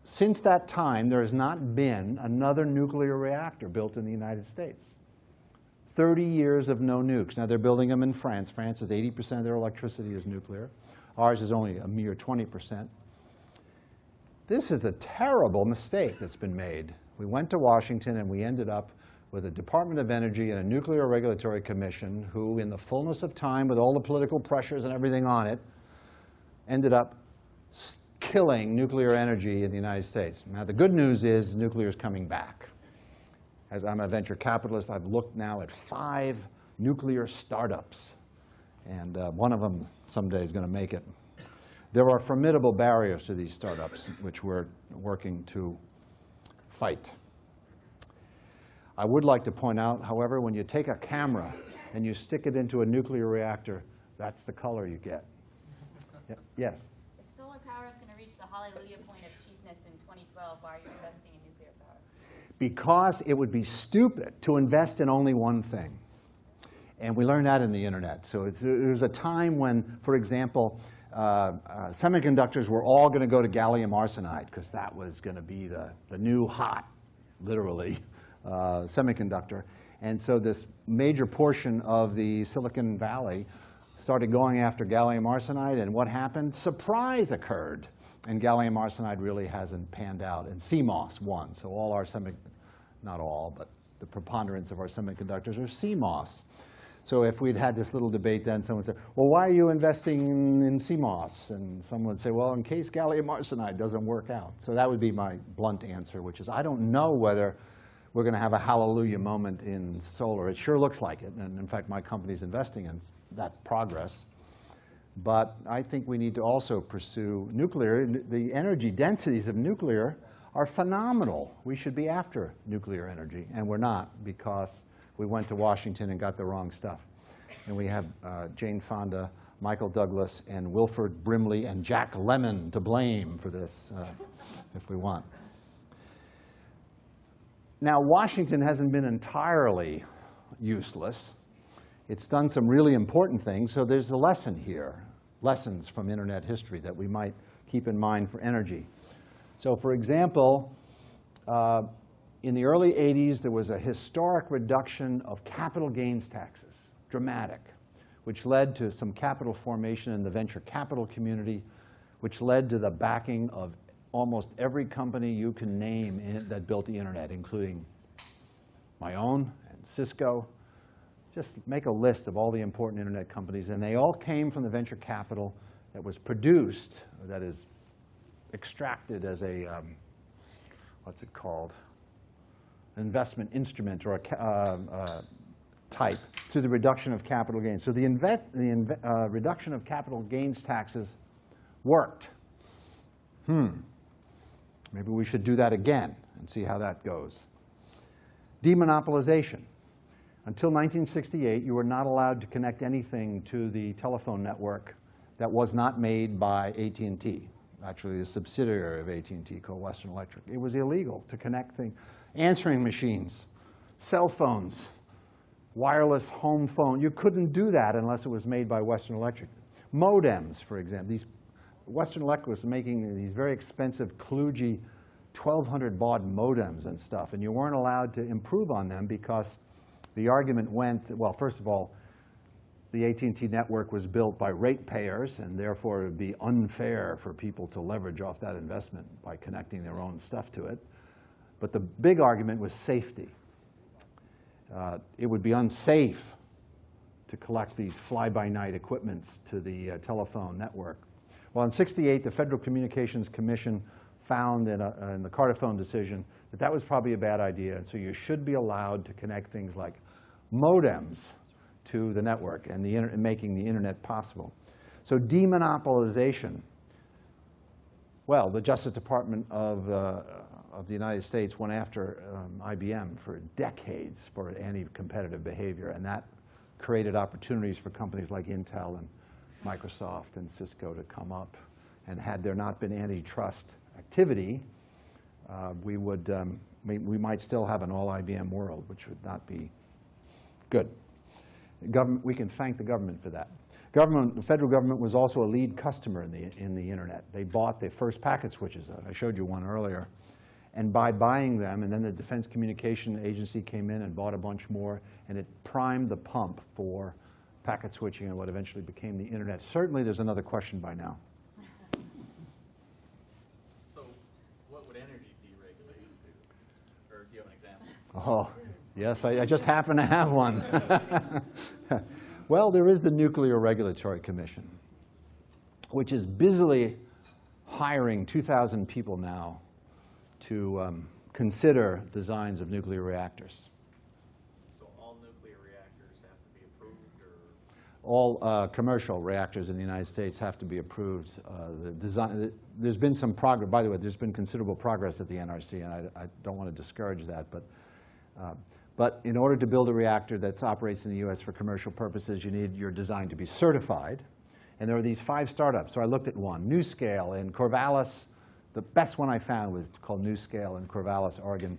B: since that time, there has not been another nuclear reactor built in the United States. 30 years of no nukes. Now, they're building them in France. France is 80% of their electricity is nuclear. Ours is only a mere 20%. This is a terrible mistake that's been made. We went to Washington and we ended up with a Department of Energy and a Nuclear Regulatory Commission who, in the fullness of time, with all the political pressures and everything on it, ended up killing nuclear energy in the United States. Now, the good news is nuclear is coming back. As I'm a venture capitalist, I've looked now at 5 nuclear startups, and one of them someday is going to make it. There are formidable barriers to these startups, which we're working to fight. I would like to point out, however, when you take a camera and you stick it into a nuclear reactor, that's the color you get. Yes?
F: If solar power is going to reach the hallelujah point of cheapness in 2012, why are you investing in nuclear power?
B: Because it would be stupid to invest in only one thing. And we learned that in the internet. So there was a time when, for example, semiconductors were all going to go to gallium arsenide because that was going to be the new hot, literally, semiconductor. And so this major portion of the Silicon Valley started going after gallium arsenide, and what happened? Surprise occurred. And gallium arsenide really hasn't panned out. And CMOS won. So all our not all, but the preponderance of our semiconductors are CMOS. So if we'd had this little debate then, someone would say, well, why are you investing in CMOS? And someone would say, well, in case gallium arsenide doesn't work out. So that would be my blunt answer, which is I don't know whether we're going to have a hallelujah moment in solar. It sure looks like it. And in fact, my company's investing in that progress. But I think we need to also pursue nuclear. The energy densities of nuclear are phenomenal. We should be after nuclear energy, and we're not because we went to Washington and got the wrong stuff. And we have Jane Fonda, Michael Douglas, and Wilford Brimley, and Jack Lemmon to blame for this if we want. Now, Washington hasn't been entirely useless. It's done some really important things, so there's a lesson here, lessons from internet history that we might keep in mind for energy. So for example, in the early 80s, there was a historic reduction of capital gains taxes, dramatic, which led to some capital formation in the venture capital community, which led to the backing of almost every company you can name that built the internet, including my own and Cisco, just make a list of all the important internet companies, and they all came from the venture capital that was produced, that is extracted as a, what's it called, an investment instrument or a type through the reduction of capital gains. So the reduction of capital gains taxes worked. Maybe we should do that again and see how that goes. Demonopolization. Until 1968, you were not allowed to connect anything to the telephone network that was not made by AT&T, actually a subsidiary of AT&T called Western Electric. It was illegal to connect things. Answering machines, cell phones, wireless home phone. You couldn't do that unless it was made by Western Electric. Modems, for example. Western Electric was making these very expensive, kludgy 1,200 baud modems and stuff, and you weren't allowed to improve on them because the argument went, well, first of all, the AT&T network was built by ratepayers, and therefore it would be unfair for people to leverage off that investment by connecting their own stuff to it. But the big argument was safety. It would be unsafe to collect these fly-by-night equipments to the telephone network. Well, in '68, the Federal Communications Commission found in the Carterphone decision that that was probably a bad idea, and so you should be allowed to connect things like modems to the network and making the internet possible. So demonopolization, well, the Justice Department of the United States went after IBM for decades for anti-competitive behavior, and that created opportunities for companies like Intel and Microsoft and Cisco to come up. And had there not been antitrust activity, we might still have an all IBM world, which would not be good. We can thank the government for that. The federal government was also a lead customer in the internet. They bought the first packet switches. I showed you one earlier. And by buying them, and then the Defense Communication Agency came in and bought a bunch more, and it primed the pump for packet switching and what eventually became the internet. Certainly there's another question by now.
G: So what would energy deregulation do? Or do you have an example?
B: Oh, yes, I just happen to have one. Well, there is the Nuclear Regulatory Commission, which is busily hiring 2,000 people now to consider designs of nuclear reactors.
G: So all nuclear reactors have to be approved, or?
B: All commercial reactors in the United States have to be approved. There's been some progress. By the way, there's been considerable progress at the NRC, and I don't want to discourage that. But in order to build a reactor that operates in the U.S. for commercial purposes, you need your design to be certified. And there are these 5 startups. So I looked at one, NuScale in Corvallis. The best one I found was called NuScale in Corvallis, Oregon.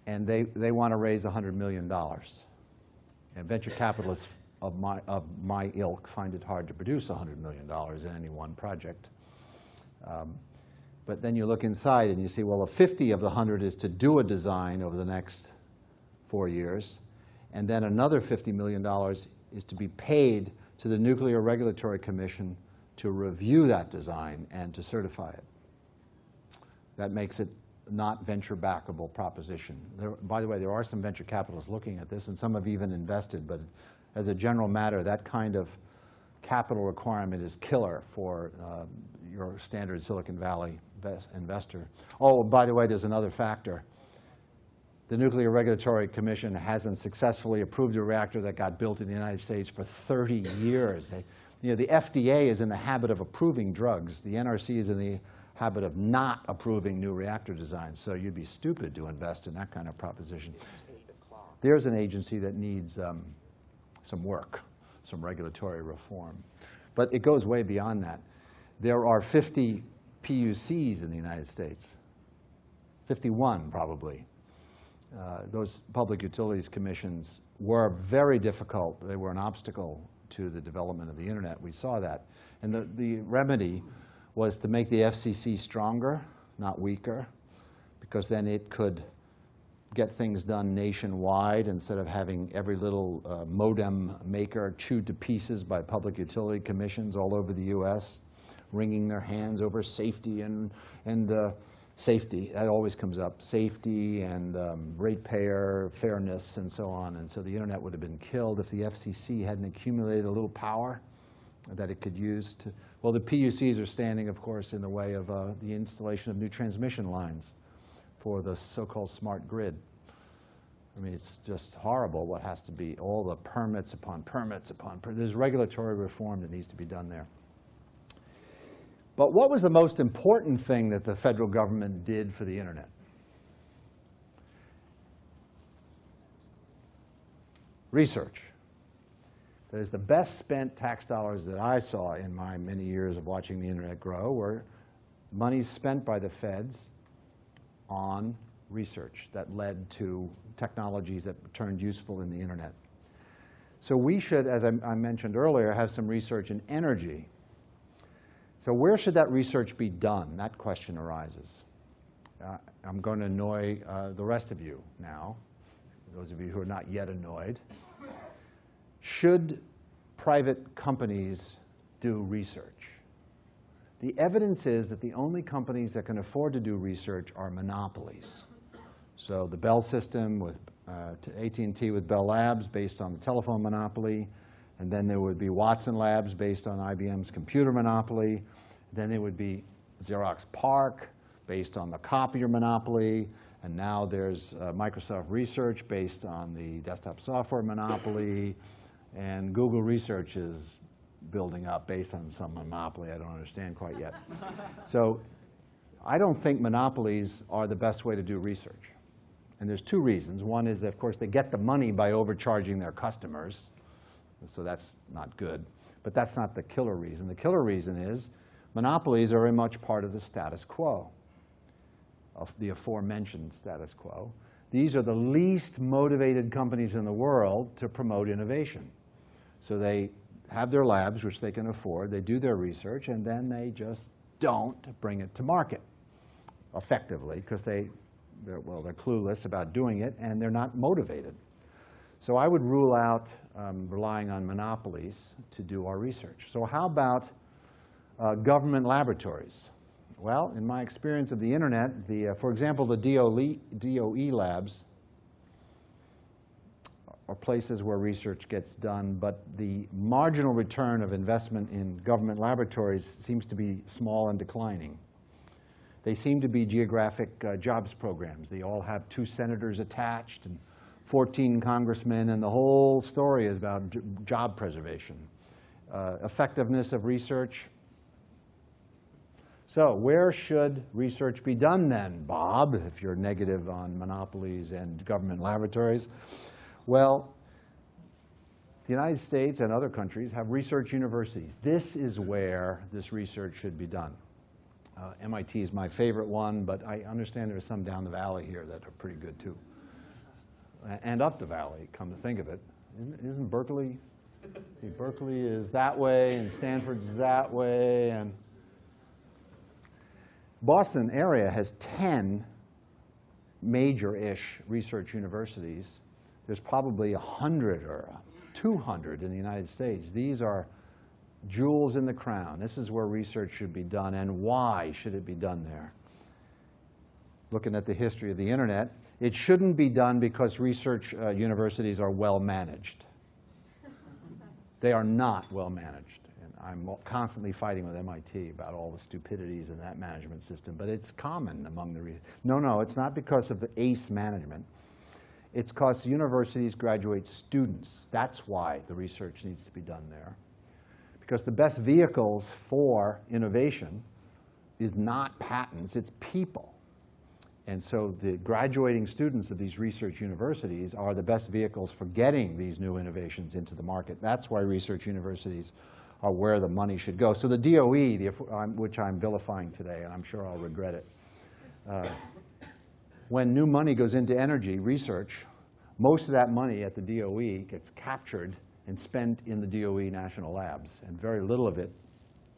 B: And they want to raise $100 million. And venture capitalists of my ilk find it hard to produce $100 million in any one project. But then you look inside and you see, well, 50 of the 100 is to do a design over the next 4 years. And then another $50 million is to be paid to the Nuclear Regulatory Commission to review that design and to certify it. That makes it not venture-backable proposition. By the way, there are some venture capitalists looking at this, and some have even invested, but as a general matter, that kind of capital requirement is killer for your standard Silicon Valley investor. Oh, by the way, there's another factor. The Nuclear Regulatory Commission hasn't successfully approved a reactor that got built in the United States for 30 years. The FDA is in the habit of approving drugs. The NRC is in the habit of not approving new reactor designs. So you'd be stupid to invest in that kind of proposition. There's an agency that needs some work, some regulatory reform. But it goes way beyond that. There are 50 PUCs in the United States, 51 probably. Those public utilities commissions were very difficult. They were an obstacle to the development of the internet. We saw that. And the remedy was to make the FCC stronger, not weaker, because then it could get things done nationwide instead of having every little modem maker chewed to pieces by public utility commissions all over the U.S., wringing their hands over safety and Safety, that always comes up. Safety and ratepayer, fairness, and so on. And so the internet would have been killed if the FCC hadn't accumulated a little power that it could use to, well, the PUCs are standing, of course, in the way of the installation of new transmission lines for the so-called smart grid. I mean, it's just horrible what has to be, all the permits upon permits upon permits. There's regulatory reform that needs to be done there. But what was the most important thing that the federal government did for the internet? Research. That is, the best spent tax dollars that I saw in my many years of watching the internet grow were monies spent by the feds on research that led to technologies that turned useful in the internet. So we should, as I mentioned earlier, have some research in energy. So where should that research be done? That question arises. I'm going to annoy the rest of you now, those of you who are not yet annoyed. Should private companies do research? The evidence is that the only companies that can afford to do research are monopolies. So the Bell system with AT&T with Bell Labs based on the telephone monopoly, and then there would be Watson Labs based on IBM's computer monopoly. Then there would be Xerox PARC based on the copier monopoly. And now there's Microsoft Research based on the desktop software monopoly. And Google Research is building up based on some monopoly I don't understand quite yet. So I don't think monopolies are the best way to do research. And there's two reasons. One is that, of course, they get the money by overcharging their customers. So that's not good. But that's not the killer reason. The killer reason is monopolies are very much part of the status quo, of the aforementioned status quo. These are the least motivated companies in the world to promote innovation. So they have their labs, which they can afford. They do their research, and then they just don't bring it to market effectively because they're clueless about doing it, and they're not motivated. So I would rule out relying on monopolies to do our research. So how about government laboratories? Well, in my experience of the internet, for example, the DOE labs are places where research gets done, but the marginal return of investment in government laboratories seems to be small and declining. They seem to be geographic jobs programs. They all have 2 senators attached and 14 congressmen, and the whole story is about job preservation. Effectiveness of research. So where should research be done then, Bob, if you're negative on monopolies and government laboratories? Well, the United States and other countries have research universities. This is where this research should be done. MIT is my favorite one, but I understand there's some down the valley here that are pretty good too. And up the valley, come to think of it. Isn't Berkeley? See, Berkeley is that way, and Stanford's that way, and Boston area has 10 major-ish research universities. There's probably 100 or 200 in the United States. These are jewels in the crown. This is where research should be done, and why should it be done there? Looking at the history of the internet, it shouldn't be done because research universities are well managed. They are not well managed. And I'm constantly fighting with MIT about all the stupidities in that management system, but it's common among the No, it's not because of the ACE management. It's because universities graduate students. That's why the research needs to be done there. Because the best vehicles for innovation is not patents, it's people. And so the graduating students of these research universities are the best vehicles for getting these new innovations into the market. That's why research universities are where the money should go. So the DOE, which I'm vilifying today, and I'm sure I'll regret it, when new money goes into energy research, most of that money at the DOE gets captured and spent in the DOE national labs, and very little of it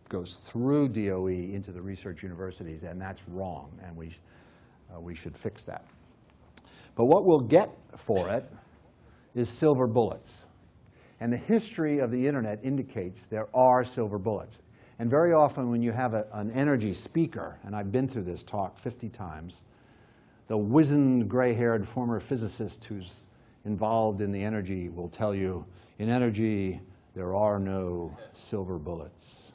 B: goes through DOE into the research universities, and that's wrong, and we should fix that. But what we'll get for it is silver bullets. And the history of the internet indicates there are silver bullets. And very often when you have an energy speaker, and I've been through this talk 50 times, the wizened, gray-haired former physicist who's involved in the energy will tell you, in energy, there are no silver bullets.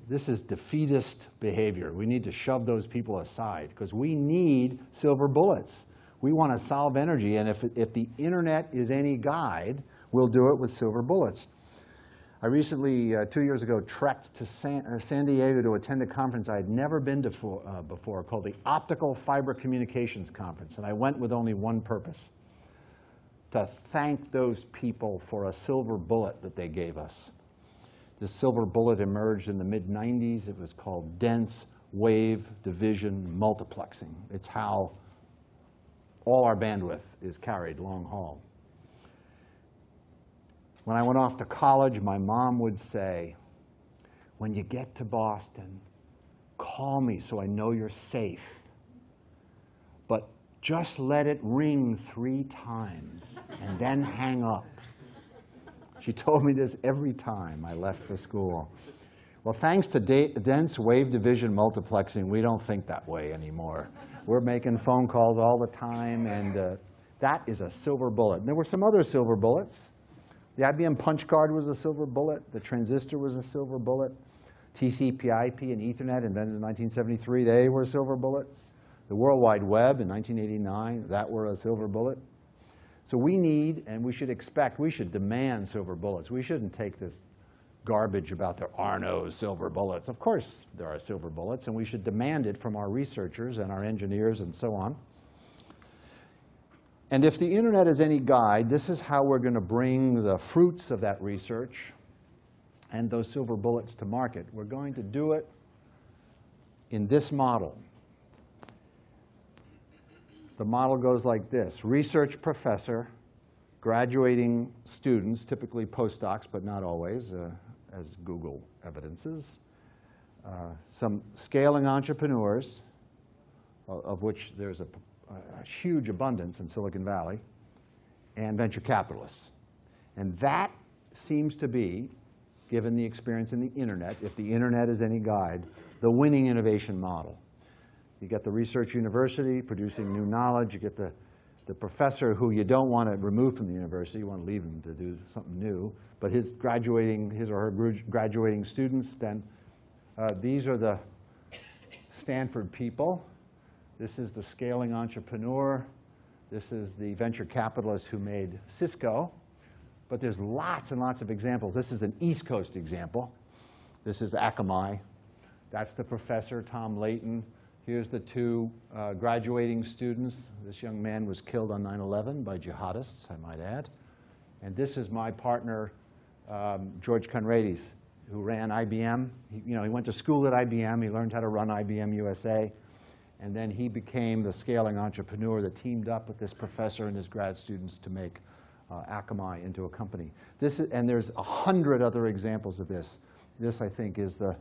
B: This is defeatist behavior. We need to shove those people aside because we need silver bullets. We want to solve energy, and if the internet is any guide, we'll do it with silver bullets. I recently, 2 years ago, trekked to San Diego to attend a conference I had never been to before called the Optical Fiber Communications Conference, and I went with only one purpose: to thank those people for a silver bullet that they gave us. This silver bullet emerged in the mid-90s. It was called dense wave division multiplexing. It's how all our bandwidth is carried long haul. When I went off to college, my mom would say, when you get to Boston, call me so I know you're safe. But just let it ring 3 times and then hang up. She told me this every time I left for school. Well, thanks to dense wave division multiplexing, we don't think that way anymore. We're making phone calls all the time, and that is a silver bullet. And there were some other silver bullets. The IBM punch card was a silver bullet. The transistor was a silver bullet. TCP/IP and Ethernet invented in 1973, they were silver bullets. The World Wide Web in 1989, that were a silver bullet. So we need, and we should expect, we should demand silver bullets. We shouldn't take this garbage about there are no silver bullets. Of course there are silver bullets, and we should demand it from our researchers and our engineers and so on. And if the internet is any guide, this is how we're going to bring the fruits of that research and those silver bullets to market. We're going to do it in this model. The model goes like this: research professor, graduating students, typically postdocs, but not always, as Google evidences, some scaling entrepreneurs, of which there's a huge abundance in Silicon Valley, and venture capitalists. And that seems to be, given the experience in the internet, if the internet is any guide, the winning innovation model. You get the research university producing new knowledge. You get the professor who you don't want to remove from the university. You want to leave him to do something new. But his or her graduating students, then these are the Stanford people. This is the scaling entrepreneur. This is the venture capitalist who made Cisco. But there's lots and lots of examples. This is an East Coast example. This is Akamai. That's the professor, Tom Layton. Here's the 2 graduating students. This young man was killed on 9/11 by jihadists, I might add. And this is my partner, George Conrades, who ran IBM. He went to school at IBM. He learned how to run IBM USA. And then he became the scaling entrepreneur that teamed up with this professor and his grad students to make Akamai into a company. And there's 100 other examples of this. This, I think, is the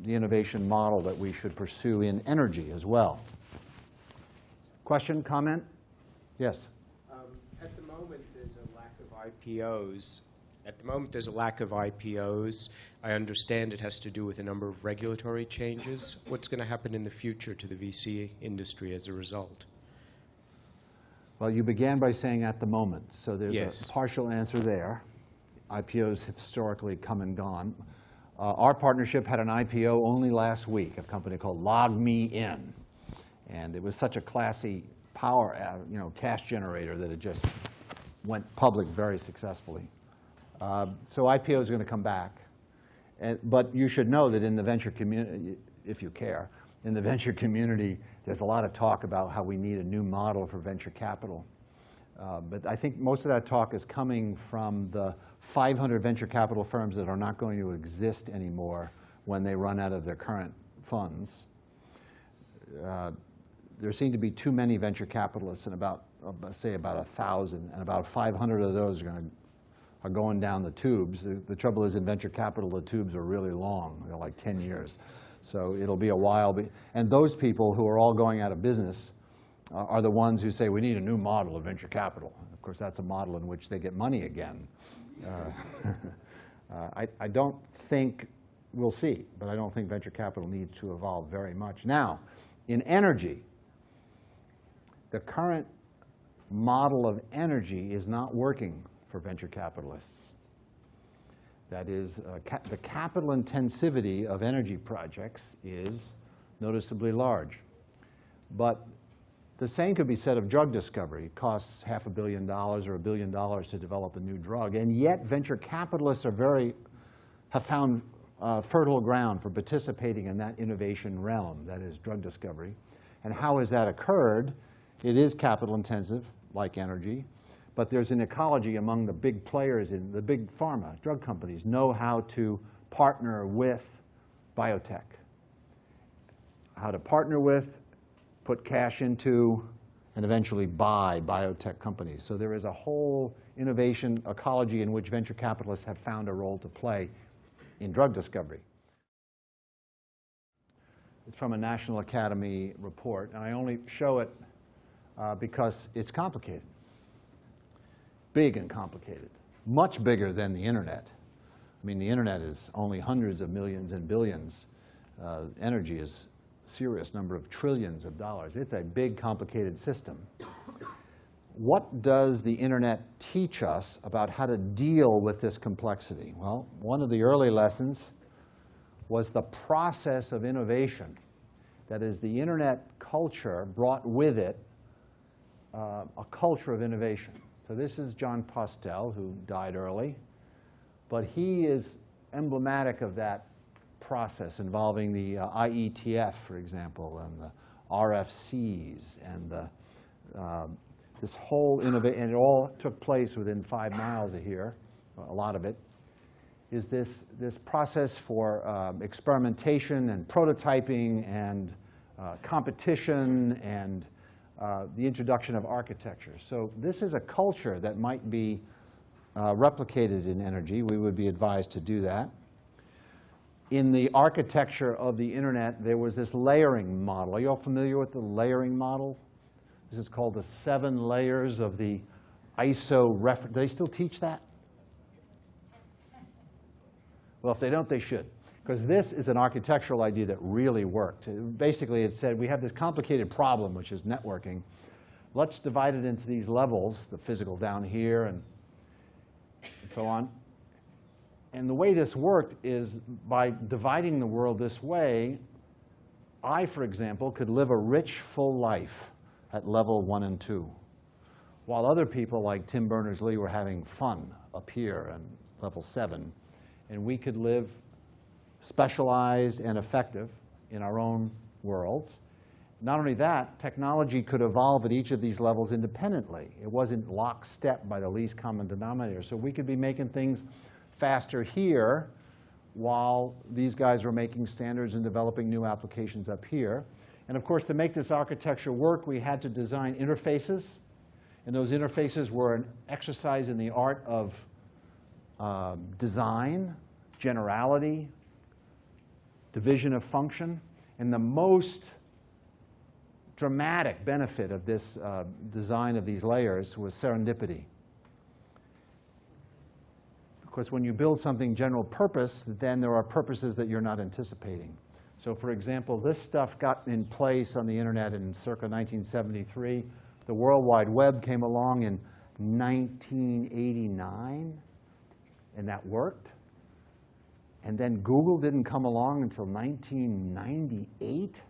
B: innovation model that we should pursue in energy as well. Question, comment? Yes?
H: At the moment, there's a lack of IPOs. I understand it has to do with a number of regulatory changes. What's going to happen in the future to the VC industry as a result?
B: Well, you began by saying at the moment, so there's
H: Yes.
B: a partial answer there. IPOs have historically come and gone. Our partnership had an IPO only last week, a company called LogMeIn. And it was such a classy cash generator that it just went public very successfully. So IPO is going to come back. But you should know that in the venture community, if you care, in the venture community, there's a lot of talk about how we need a new model for venture capital. But I think most of that talk is coming from the 500 venture capital firms that are not going to exist anymore when they run out of their current funds. There seem to be too many venture capitalists, and about 1,000, and about 500 of those are going down the tubes. The trouble is, in venture capital, the tubes are really long. They're like 10 years. So it'll be a while. And those people who are all going out of business are the ones who say, we need a new model of venture capital. Of course, that's a model in which they get money again. I don't think, we'll see, but I don't think venture capital needs to evolve very much. Now, in energy, the current model of energy is not working for venture capitalists. That is, the capital intensivity of energy projects is noticeably large. But the same could be said of drug discovery. It costs $500 million or $1 billion to develop a new drug, and yet venture capitalists have found fertile ground for participating in that innovation realm, that is drug discovery. And how has that occurred? It is capital intensive, like energy, but there's an ecology among the big players in the big pharma, drug companies know how to partner with biotech, how to partner with, put cash into, and eventually buy biotech companies. So there is a whole innovation ecology in which venture capitalists have found a role to play in drug discovery. It's from a National Academy report, and I only show it because it's complicated. Big and complicated. Much bigger than the internet. I mean, the internet is only hundreds of millions and billions. Energy is a serious number of trillions of dollars. It's a big, complicated system. What does the internet teach us about how to deal with this complexity? Well, one of the early lessons was the process of innovation. That is, the internet culture brought with it a culture of innovation. So this is John Postel, who died early, but he is emblematic of that process involving the IETF, for example, and the RFCs, and this whole innovation, and it all took place within 5 miles of here, a lot of it, is this process for experimentation and prototyping and competition and the introduction of architecture. So this is a culture that might be replicated in energy. We would be advised to do that. In the architecture of the internet, there was this layering model. Are you all familiar with the layering model? This is called the 7 layers of the ISO reference. Do they still teach that? Well, if they don't, they should. Because this is an architectural idea that really worked. Basically, it said, we have this complicated problem, which is networking. Let's divide it into these levels, the physical down here and so on. And the way this worked is by dividing the world this way, I, for example, could live a rich, full life at level 1 and 2, while other people like Tim Berners-Lee were having fun up here at level 7. And we could live specialized and effective in our own worlds. Not only that, technology could evolve at each of these levels independently. It wasn't lockstep by the least common denominator. So we could be making things faster here while these guys were making standards and developing new applications up here. And of course, to make this architecture work, we had to design interfaces. And those interfaces were an exercise in the art of design, generality, division of function. And the most dramatic benefit of this design of these layers was serendipity. Of course, when you build something general purpose, then there are purposes that you're not anticipating. So for example, this stuff got in place on the internet in circa 1973. The World Wide Web came along in 1989, and that worked. And then Google didn't come along until 1998,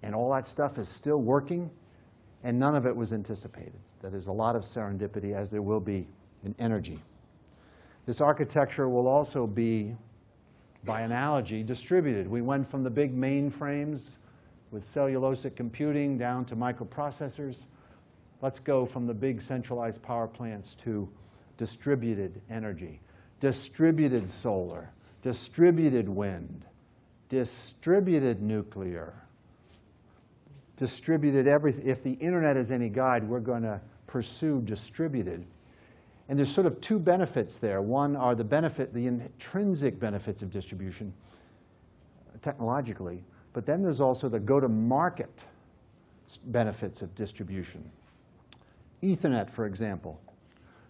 B: and all that stuff is still working, and none of it was anticipated. That is a lot of serendipity, as there will be in energy. This architecture will also be, by analogy, distributed. We went from the big mainframes with cellulosic computing down to microprocessors. Let's go from the big centralized power plants to distributed energy, distributed solar, distributed wind, distributed nuclear, distributed everything. If the internet is any guide, we're going to pursue distributed. And there's sort of 2 benefits there. One are the intrinsic benefits of distribution technologically, but then there's also the go-to-market benefits of distribution. Ethernet, for example.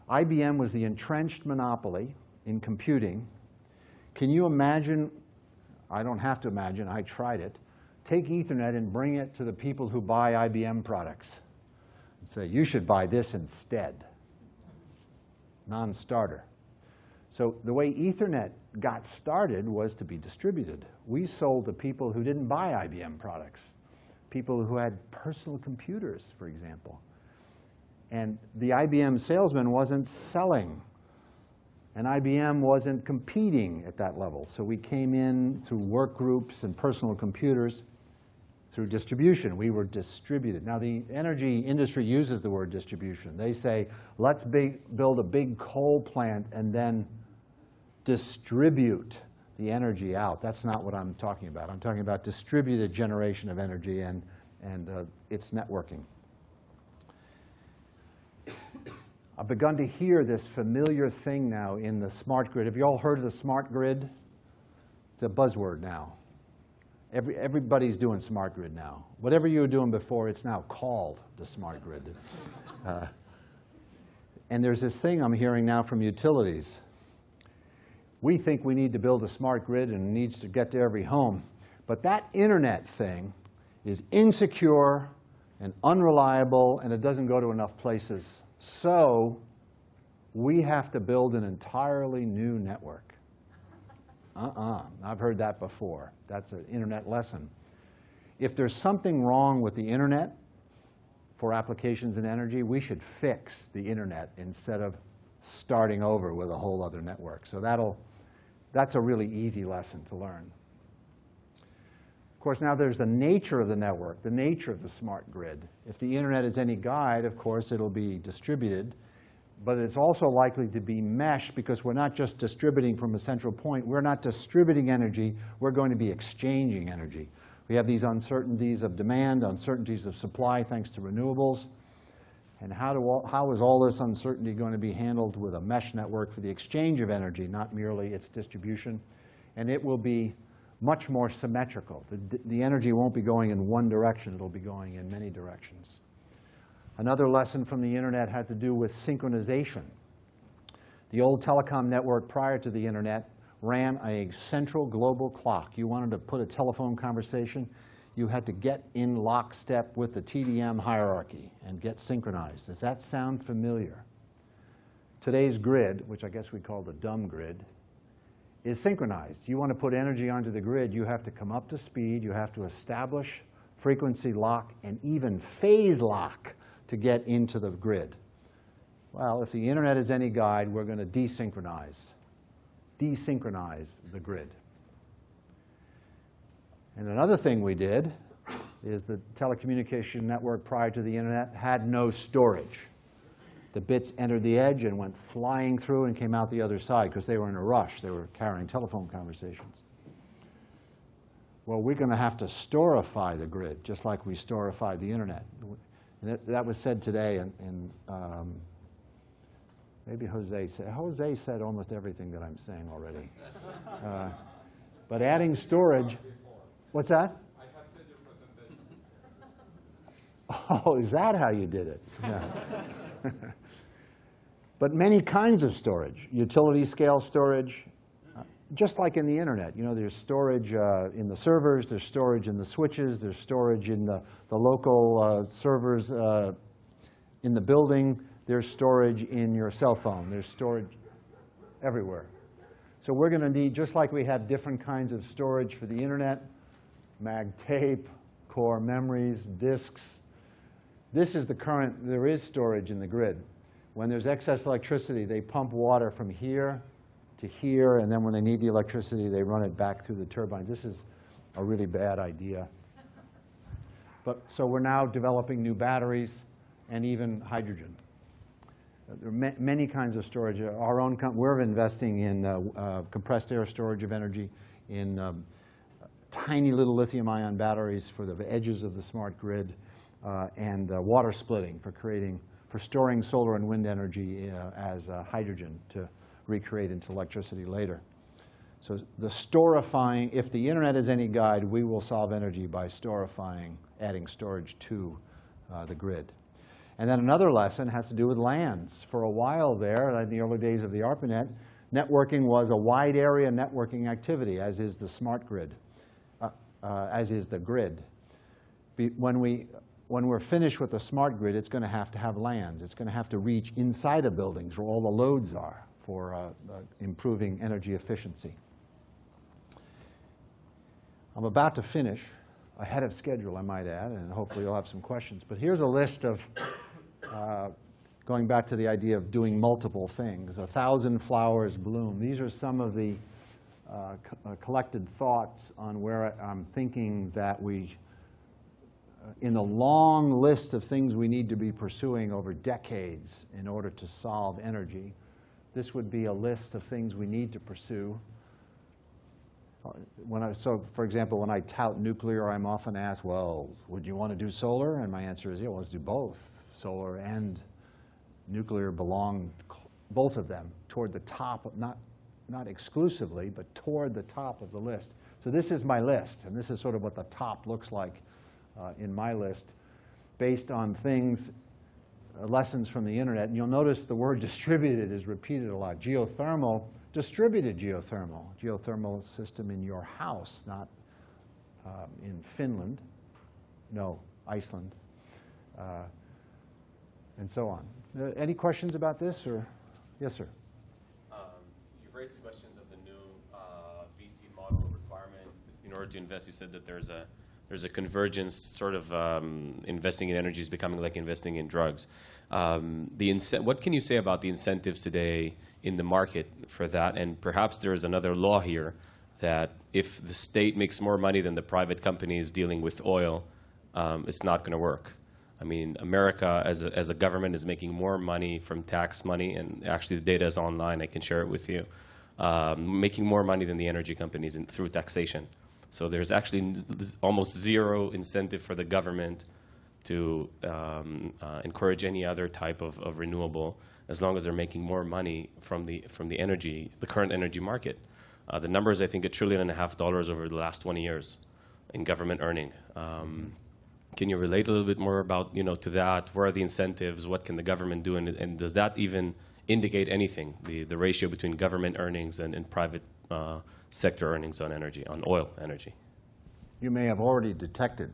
B: IBM was the entrenched monopoly in computing. Can you imagine, I don't have to imagine, I tried it, take Ethernet and bring it to the people who buy IBM products and say, you should buy this instead. Non-starter. So the way Ethernet got started was to be distributed. We sold to people who didn't buy IBM products, people who had personal computers, for example. And the IBM salesman wasn't selling, and IBM wasn't competing at that level. So we came in through work groups and personal computers through distribution. We were distributed. Now, the energy industry uses the word distribution. They say, let's build a big coal plant and then distribute the energy out. That's not what I'm talking about. I'm talking about distributed generation of energy and its networking. I've begun to hear this familiar thing now in the smart grid. Have you all heard of the smart grid? It's a buzzword now. Everybody's doing smart grid now. Whatever you were doing before, it's now called the smart grid. And there's this thing I'm hearing now from utilities. We think we need to build a smart grid and it needs to get to every home. But that internet thing is insecure and unreliable, and it doesn't go to enough places. So we have to build an entirely new network. I've heard that before. That's an internet lesson. If there's something wrong with the internet for applications in energy, we should fix the internet instead of starting over with a whole other network. So that's a really easy lesson to learn. Of course, now there's the nature of the network, the nature of the smart grid. If the internet is any guide, of course, it'll be distributed. But it's also likely to be mesh because we're not just distributing from a central point. We're not distributing energy. We're going to be exchanging energy. We have these uncertainties of demand, uncertainties of supply thanks to renewables. And how is all this uncertainty going to be handled with a mesh network for the exchange of energy, not merely its distribution? And it will be much more symmetrical. The energy won't be going in one direction. It'll be going in many directions. Another lesson from the internet had to do with synchronization. The old telecom network prior to the internet ran a central global clock. You wanted to put a telephone conversation, you had to get in lockstep with the TDM hierarchy and get synchronized. Does that sound familiar? Today's grid, which I guess we call the dumb grid, is synchronized. You want to put energy onto the grid, you have to come up to speed, you have to establish frequency lock and even phase lock to get into the grid. Well, if the internet is any guide, we're going to desynchronize the grid. And another thing we did is the telecommunication network prior to the internet had no storage. The bits entered the edge and went flying through and came out the other side because they were in a rush. They were carrying telephone conversations. Well, we're going to have to storify the grid, just like we storify the internet. And that was said today, and maybe Jose said almost everything that I'm saying already. But adding storage, what's that?
C: I have said your presentation.
B: Oh, is that how you did it? Yeah. But many kinds of storage, utility scale storage, just like in the internet. You know, there's storage in the servers, there's storage in the switches, there's storage in the local servers in the building, there's storage in your cell phone, there's storage everywhere. So we're going to need, just like we have different kinds of storage for the internet, mag tape, core memories, disks. This is the current, there is storage in the grid. When there's excess electricity, they pump water from here to here, and then when they need the electricity, they run it back through the turbines. This is a really bad idea. So we're now developing new batteries and even hydrogen. There are many kinds of storage. Our own we're investing in compressed air storage of energy, in tiny little lithium-ion batteries for the edges of the smart grid, and water splitting for storing solar and wind energy as hydrogen to recreate into electricity later. So the storifying, if the internet is any guide, we will solve energy by storifying, adding storage to the grid. And then another lesson has to do with lands. For a while there, in the early days of the ARPANET, Networking was a wide area networking activity, as is the smart grid, as is the grid. When we're finished with the smart grid, it's going to have LANs. It's going to have to reach inside of buildings where all the loads are for improving energy efficiency. I'm about to finish, ahead of schedule, I might add, and hopefully you'll have some questions. But here's a list of, going back to the idea of doing multiple things. 1,000 flowers bloom. These are some of the collected thoughts on where I'm thinking that we, in the long list of things we need to be pursuing over decades in order to solve energy, this would be a list of things we need to pursue. So, for example, when I tout nuclear, I'm often asked, well, would you want to do solar? And my answer is, yeah, well, let's do both. Solar and nuclear belong, both of them, toward the top, not exclusively, but toward the top of the list. So this is my list, and this is sort of what the top looks like in my list, based on things, lessons from the internet. And you'll notice the word distributed is repeated a lot. Geothermal, distributed geothermal system in your house, not in Finland, no, Iceland, and so on. Any questions about this, or? Yes, sir.
E: You've raised the questions of the new VC model requirement. In order to invest, you said that there's a convergence, sort of investing in energy is becoming like investing in drugs. What can you say about the incentives today in the market for that? And perhaps there is another law here that if the state makes more money than the private companies dealing with oil, it's not going to work. I mean, America as a government is making more money from tax money, and actually the data is online, I can share it with you, making more money than the energy companies through taxation. So there's actually almost zero incentive for the government to encourage any other type of renewable, as long as they're making more money from the current energy market. The numbers, I think, $1.5 trillion over the last 20 years in government earning. Can you relate a little bit more about, to that? Where are the incentives? What can the government do? And does that even indicate anything, the ratio between government earnings and private sector earnings on energy, on oil energy?
B: You may have already detected,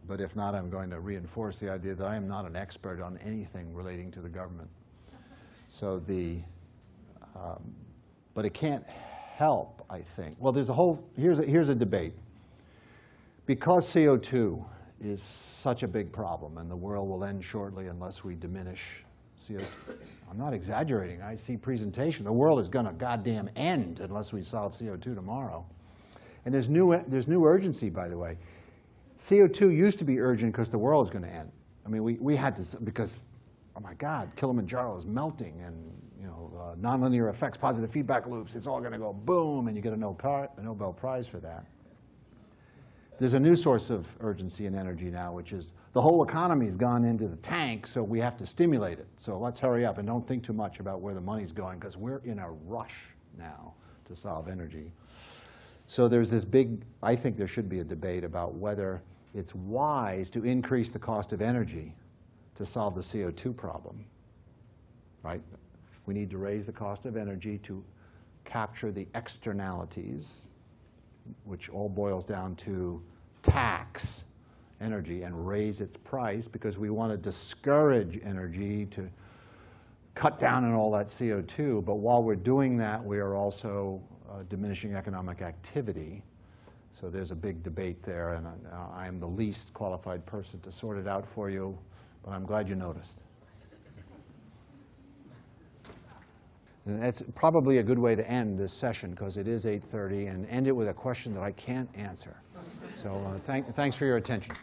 B: but if not, I'm going to reinforce the idea that I am not an expert on anything relating to the government. So but it can't help, I think. Well, here's a debate. Because CO2 is such a big problem, and the world will end shortly unless we diminish CO2. I'm not exaggerating. I see presentation. The world is going to goddamn end unless we solve CO2 tomorrow. And there's new urgency, by the way. CO2 used to be urgent because the world is going to end. I mean, we had to, because, oh my God, Kilimanjaro is melting, and nonlinear effects, positive feedback loops, it's all going to go boom, and you get a Nobel Prize for that. There's a new source of urgency in energy now, which is the whole economy's gone into the tank, so we have to stimulate it. So let's hurry up and don't think too much about where the money's going, because we're in a rush now to solve energy. So there's this I think there should be a debate about whether it's wise to increase the cost of energy to solve the CO2 problem, right? We need to raise the cost of energy to capture the externalities, which all boils down to tax energy and raise its price, because we want to discourage energy to cut down on all that CO2. But while we're doing that, we are also diminishing economic activity. So there's a big debate there, and I am the least qualified person to sort it out for you, but I'm glad you noticed. And that's probably a good way to end this session, because it is 8:30, and end it with a question that I can't answer. So thanks for your attention.